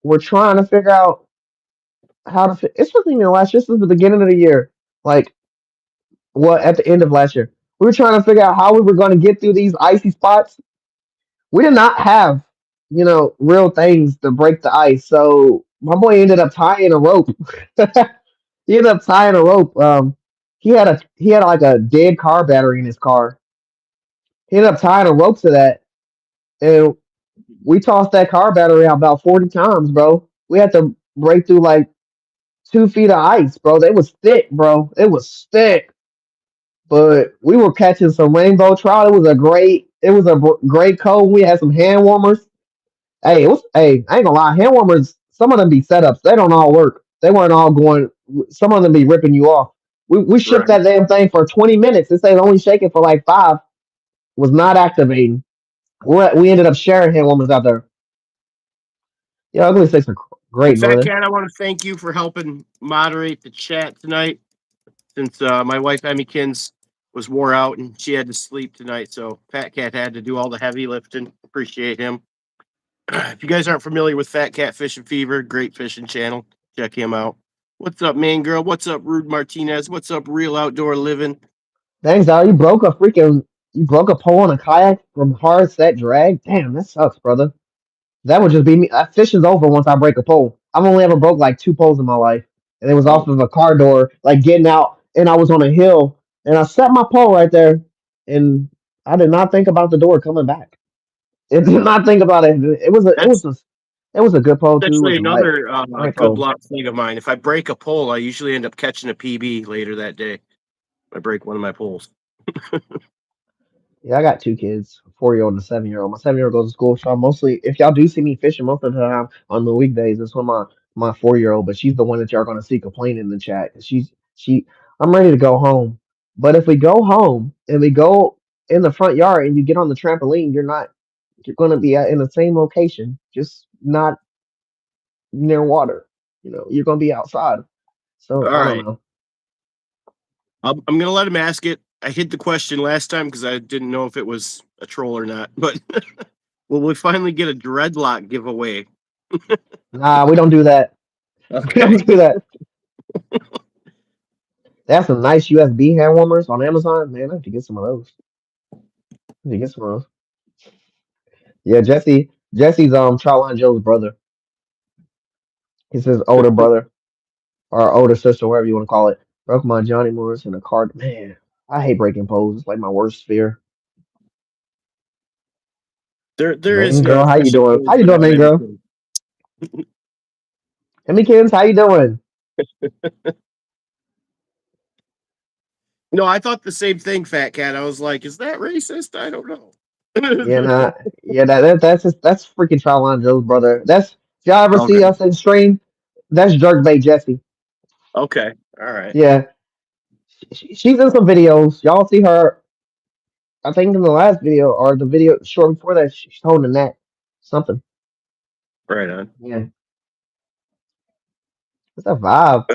were trying to figure out how to. It wasn't even last year. This was the beginning of the year, like what at the end of last year. We were trying to figure out how we were going to get through these icy spots. We did not have, real things to break the ice. So my boy ended up tying a rope. He ended up tying a rope. He had like a dead car battery in his car. He ended up tying a rope to that, and we tossed that car battery out about 40 times, bro. We had to break through like 2 feet of ice, bro. They was thick, bro. It was thick, but we were catching some rainbow trout. It was a great cold. We had some hand warmers. Hey, I ain't gonna lie, hand warmers, some of them be setups. They don't all work. They weren't all going. Some of them be ripping you off. We shook Right. that damn thing for 20 minutes. It said only shaking for like 5. Was not activating. We ended up sharing hand warmers out there. Yeah, ugly sticks are And great, Fat man. Cat, I want to thank you for helping moderate the chat tonight. Since my wife Emmykins was wore out and she had to sleep tonight, so Fat Cat had to do all the heavy lifting. Appreciate him. If you guys aren't familiar with Fat Cat Fishing Fever, great fishing channel. Check him out. What's up, main girl? What's up, Rude Martinez? What's up, Real Outdoor Living? Thanks, dog. You broke a pole on a kayak from hard set drag. Damn, that sucks, brother. That would just be me. Fishing's over once I break a pole. I've only ever broke like 2 poles in my life, and it was off Oh, of a car door, like getting out, and I was on a hill, and I set my pole right there, and I did not think about the door coming back. It did not think about it. that's It was a good pole too. It actually was a light, another light good pole. luck thing of mine. If I break a pole, I usually end up catching a PB later that day. I break one of my poles. Yeah, I got 2 kids, a 4-year-old and a 7-year-old. My 7-year-old goes to school, so I mostly, if y'all do see me fishing most of the time on the weekdays, it's with my 4-year-old. But she's the one that y'all gonna see complaining in the chat. I'm ready to go home. But if we go home and we go in the front yard and you get on the trampoline, You're gonna be in the same location, just not near water. You're gonna be outside. So All I don't right. know. I'm gonna let him ask it. I hid the question last time because I didn't know if it was a troll or not. But will we finally get a dreadlock giveaway? Nah, we don't do that. We Okay. don't do that. They have some nice USB hand warmers on Amazon. Man, I have to get some of those. I have to get some of those. Yeah, Jesse's Charline Joe's brother. He's his older brother or older sister, whatever you want to call it. Broke my Johnny Morris in a card. Man, I hate breaking poles. It's like my worst fear. There is Main no girl, how you fishing doing? poles How you doing, without main girl? anything. Hemmykins, how you doing? No, I thought the same thing, Fat Cat. I was like, is that racist? I don't know. Yeah, nah, yeah, that's freaking Charline Joe's brother. That's if y'all ever see Okay. us in stream, that's Jerkbait Jesse. Okay. All right. Yeah, she's in some videos. Y'all see her, I think in the last video or the video short before that, she's holding that something. Right on. Yeah, it's a vibe.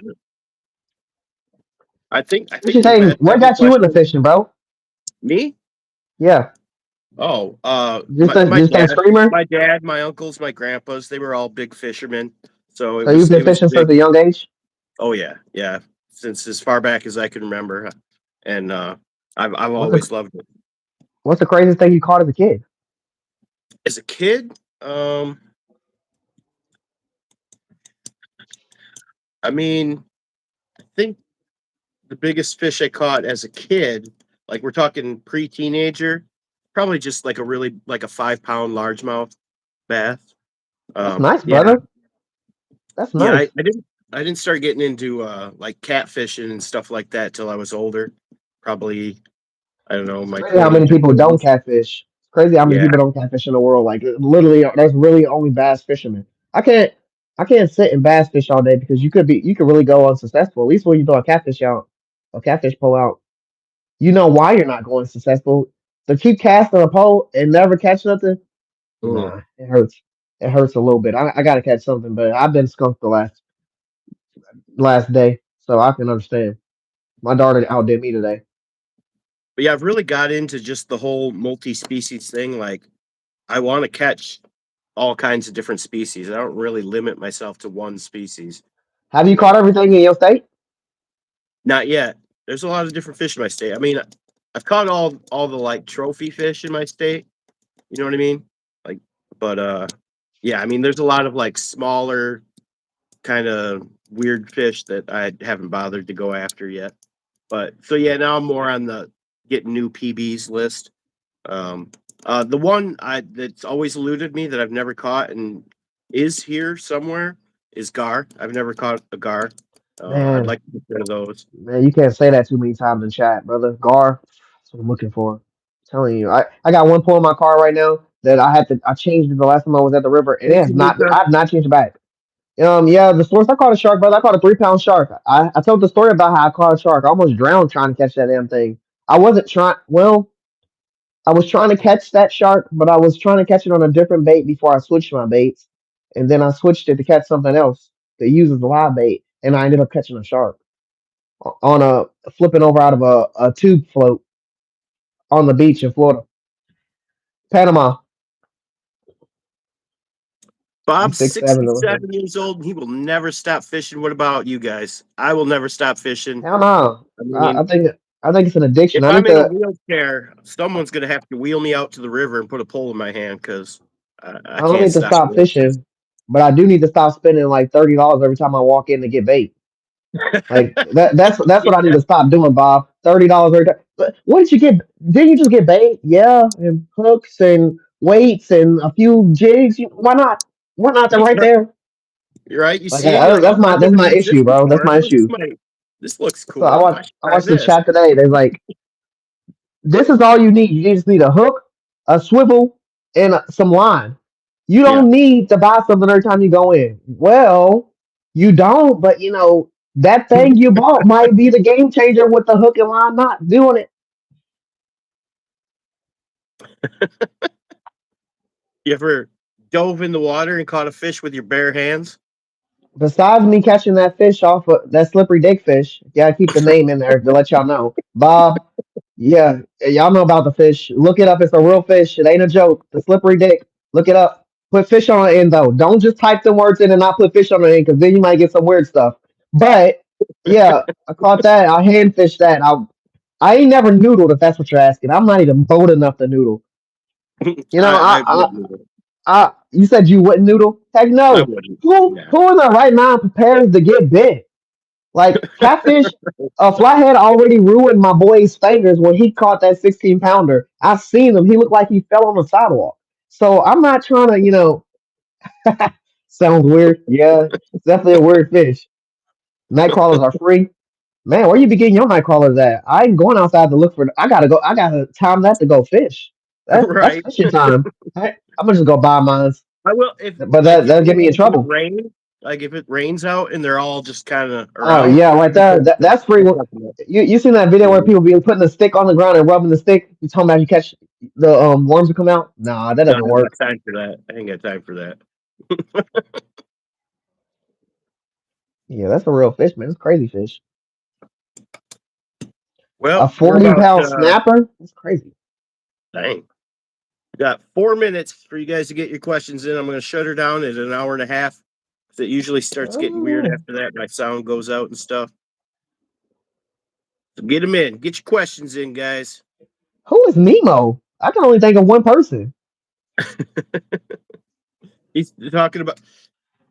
I What think you the saying? best What type of got you into question. fishing, bro? Me? Yeah, Oh, just a my just a dad, streamer. my uncles, my grandpas, they were all big fishermen. So So you've been it was fishing since big. a young age. Oh yeah, yeah. Since as far back as I can remember, and I've What's the always loved it. what's the craziest thing you caught as a kid? As a kid, I mean, I think the biggest fish I caught as a kid, like we're talking pre-teenager, probably just like a really like a 5 pound largemouth bass. That's nice, Yeah, brother. That's yeah. nice. I didn't start getting into like catfishing and stuff like that till I was older. Probably I don't know It's my crazy how twenties many or people don't thirties. catfish. It's crazy how many Yeah. people don't catfish in the world. Like literally, there's really only bass fishermen. I can't, I can't sit and bass fish all day because you could really go unsuccessful. At least when you throw a catfish pole out, you know why you're not going successful. To keep casting a pole and never catch nothing, Mm. nah, it hurts. It hurts a little bit. I gotta catch something, but I've been skunked the last day, so I can understand. My daughter outdid me today. But yeah, I've really got into just the whole multi-species thing. Like I want to catch all kinds of different species. I don't really limit myself to one species. Have You you know, caught everything in your state? not yet. There's a lot of different fish in my state. I mean, I've caught all the like trophy fish in my state. You know what I mean? Like, but yeah. I mean, there's a lot of like smaller kind of weird fish that I haven't bothered to go after yet. But so yeah, now I'm more on the getting new PBs list. Um, the one that's always eluded me that I've never caught and is here somewhere is gar. I've never caught a gar. I'd Man, like to get rid of those. man, you can't say that too many times in chat, brother. Gar, that's what I'm looking for. I'm telling you, I got one pull in my car right now that I changed it the last time I was at the river, and it It's has a new not, car. I've not changed it back. Yeah, the source I caught a shark, brother. I caught a 3 pound shark. I told the story about how I caught a shark. I almost drowned trying to catch that damn thing. I wasn't trying. Well, I was trying to catch that shark, but I was trying to catch it on a different bait before I switched my baits, and then I switched it to catch something else that uses live bait, and I ended up catching a shark on a flipping over out of a tube float on the beach in Florida, Panama. He's Bob's 6'7" over here. 67 years old and he will never stop fishing. What about you guys? I will never stop fishing. Hell no. I I mean, think it's an addiction. if I I'm need in a to. wheelchair, someone's going to have to wheel me out to the river and put a pole in my hand because I I don't can't need to stop stop doing fishing, but I do need to stop spending like $30 every time I walk in to get bait. Like that's what I need it. to stop doing, Bob. $30 every time. But what did you get? Didn't you just get bait? Yeah, and hooks and weights and a few jigs. Why not? Why not? They're right Yeah. there. You're right. You Like see it, you're like, oh, I've that's never my used this issue, bro. That's before. my issue. This looks So cool. I should I try watched the this. chat today. There's like, this is all you need. You just need a hook, a swivel, and some line. You Yeah. don't need to buy something every time you go in. Well, you don't, but that thing you bought might be the game changer with the hook and line not doing it. You ever dove in the water and caught a fish with your bare hands? Besides me catching that fish off of that slippery dick fish, yeah, I keep the name in there to let y'all know. Bob, yeah, y'all know about the fish. Look it up. It's a real fish. It ain't a joke. The slippery dick. Look it up. Put fish on the end though. Don't just type the words in and not put fish on the end because then you might get some weird stuff. But yeah, I caught that. I hand fished that. I ain't never noodled if that's what you're asking. I'm not even bold enough to noodle. You know, I wouldn't. you said you wouldn't noodle? Heck I no. wouldn't. Yeah. Who in their right mind prepares to get bit? Like catfish, a flathead already ruined my boy's fingers when he caught that 16 pounder. I seen him. He looked like he fell on the sidewalk. So I'm not trying to, sounds weird. Yeah, it's definitely a weird fish. Night crawlers are free. Man, where you be getting your night crawlers at? I ain't going outside to look for. I gotta go. I gotta time that to go fish. That's Right. fishing time. I'm gonna just go buy mine, I will if but like if that'll it get me in happens to trouble. rain, like if it rains out and they're all just kind of Oh around. yeah, right there. That's free. That's nothing. You seen that video where people be putting the stick on the ground and rubbing the stick? You talking about you catch the worms to come out? Nah, that No, I doesn't ain't got work. time for that. I ain't got time for that. Yeah, that's a real fish, man. It's crazy fish. A Well, we're 40 about pound snapper? That's crazy. dang. Got 4 minutes for you guys to get your questions in. I'm going to shut her down at an hour and a half. It usually starts getting weird Oh, after that. My sound goes out and stuff. So get them in. Get your questions in, guys. who is Nemo? I can only think of one person. He's talking about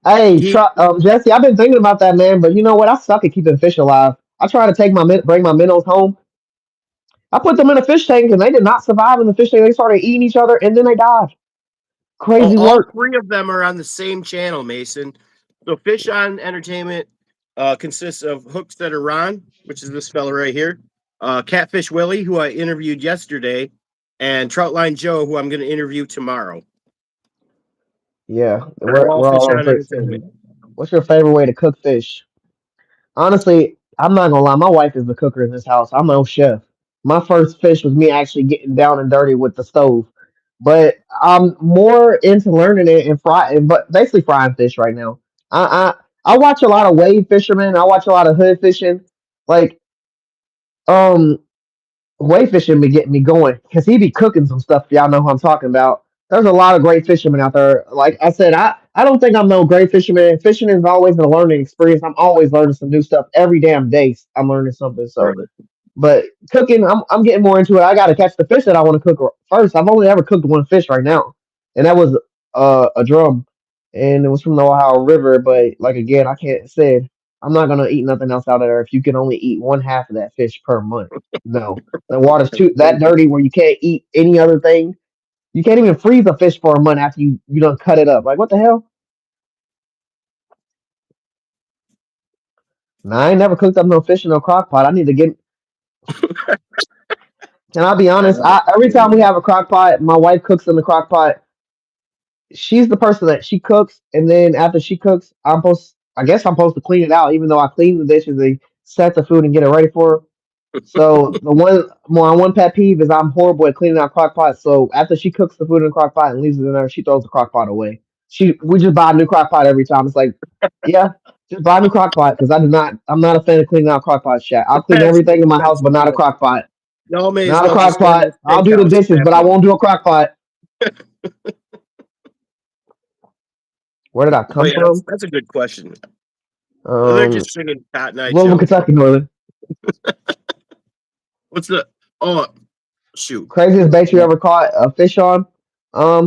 Hey, he. Jesse, I've been thinking about that, man. But you know what? I suck at keeping fish alive. I try to bring my minnows home. I put them in a fish tank, and they did not survive in the fish tank. They started eating each other, and then they died. Oh, Crazy all work. three of them are on the same channel, Mason. So Fish on Entertainment consists of Hooks that are Ron, which is this fella right here, Catfish Willie, who I interviewed yesterday, and Troutline Joe, who I'm going to interview tomorrow. Yeah, They're all we're Fish all on on the Entertainment. same. What's your favorite way to cook fish? Honestly, I'm not gonna lie. My wife is the cooker in this house. I'm no chef. My first fish was me actually getting down and dirty with the stove, but I'm more into learning it and frying, but basically frying fish right now. I watch a lot of wave fishermen. I watch a lot of hood fishing. Like um Way fishing be getting me going because he be cooking some stuff. Y'all know who I'm talking about. There's a lot of great fishermen out there. Like I said, I don't think I'm no great fisherman. Fishing is always a learning experience. I'm always learning some new stuff every damn day. I'm learning something. So, Right. but cooking, I'm getting more into it. I got to catch the fish that I want to cook first. I've only ever cooked one fish right now, and that was a drum, and it was from the Ohio River. But like again, I can't say I'm not gonna eat nothing else out of there if you can only eat one half of that fish per month. No, the water's too that dirty where you can't eat any other thing. You can't even freeze a fish for a month after you don't cut it up. Like what the hell? Nah, I ain't never cooked up no fish in no crock pot. I need to get. Can I be honest? Every time we have a crock pot, my wife cooks in the crock pot. She's the person that she cooks, and then after she cooks, I guess I'm supposed to clean it out, even though I clean the dishes, they set the food and get it ready for her. So my one pet peeve is I'm horrible at cleaning out crock pots. So after she cooks the food in the crock pot and leaves it in there, she throws the crock pot away. We just buy a new crock pot every time. It's like, yeah, just buy a new crock pot because I'm not a fan of cleaning out crock pot chat. I'll clean That's everything in my house, that's but not a crock pot. y'all may as Not a well crock just go to pot. the I'll do the steakhouse at dishes, that but I point. won't do a crock pot. Where did I Oh come yeah, from? that's a good question. They're Um, just singing Cotton Eye Louisville, Joe. Kentucky, Northern. What's the oh shoot? Craziest bait you ever caught a fish on?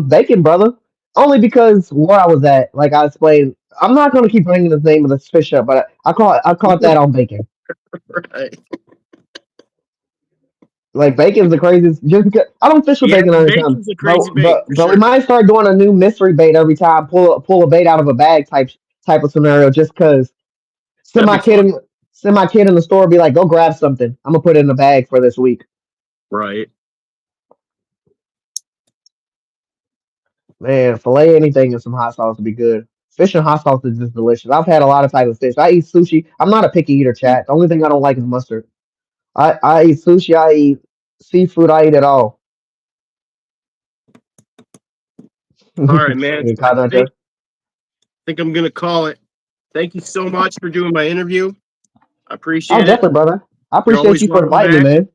Bacon, brother. Only because where I was at, like I explained, I'm not gonna keep bringing the name of this fish up, but I caught that on bacon. Right. Like bacon's the craziest. Just because I don't fish with Yeah, bacon every time, bacon's a but crazy bait but for but we sure. might start doing a new mystery bait every time. Pull a bait out of a bag type of scenario. Just cause send That'd my be kid fun. in send my kid in the store, be like, go grab something. I'm gonna put it in the bag for this week. Right. Man, fillet anything in some hot sauce would be good. Fish and hot sauce is just delicious. I've had a lot of types of fish. I eat sushi. I'm not a picky eater, chat. The only thing I don't like is mustard. I eat sushi. I eat seafood. I eat it all. All right, man. And I Kyle think Nacho. think I'm gonna call it. Thank you so much for doing my interview. I Oh, appreciate it. definitely, brother. I You're appreciate always you for welcome inviting me, back. man.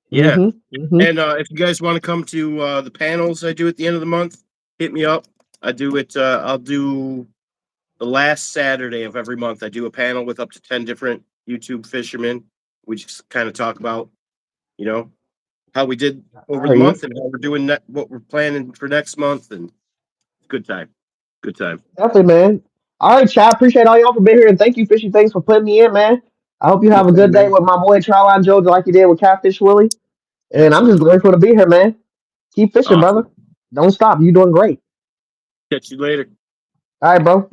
Yeah. Mm-hmm. And if you guys want to come to the panels I do at the end of the month, hit me up. I do it. I'll do the last Saturday of every month. I do a panel with up to 10 different YouTube fishermen. We just kind of talk about, you know, how we did I over the hear you. month and how we're doing what we're planning for next month. And good time. Good time. Definitely, man. All right, Chad. Appreciate all y'all for being here, and thank you, Fishy. Thanks for putting me in, man. I hope you No have a good problem, day man. with my boy Tryline Joe, like you did with Catfish Willie. And I'm just Absolutely. grateful to be here, man. Keep fishing, brother. Awesome. Don't stop. You doing great. Catch you later. All right, bro.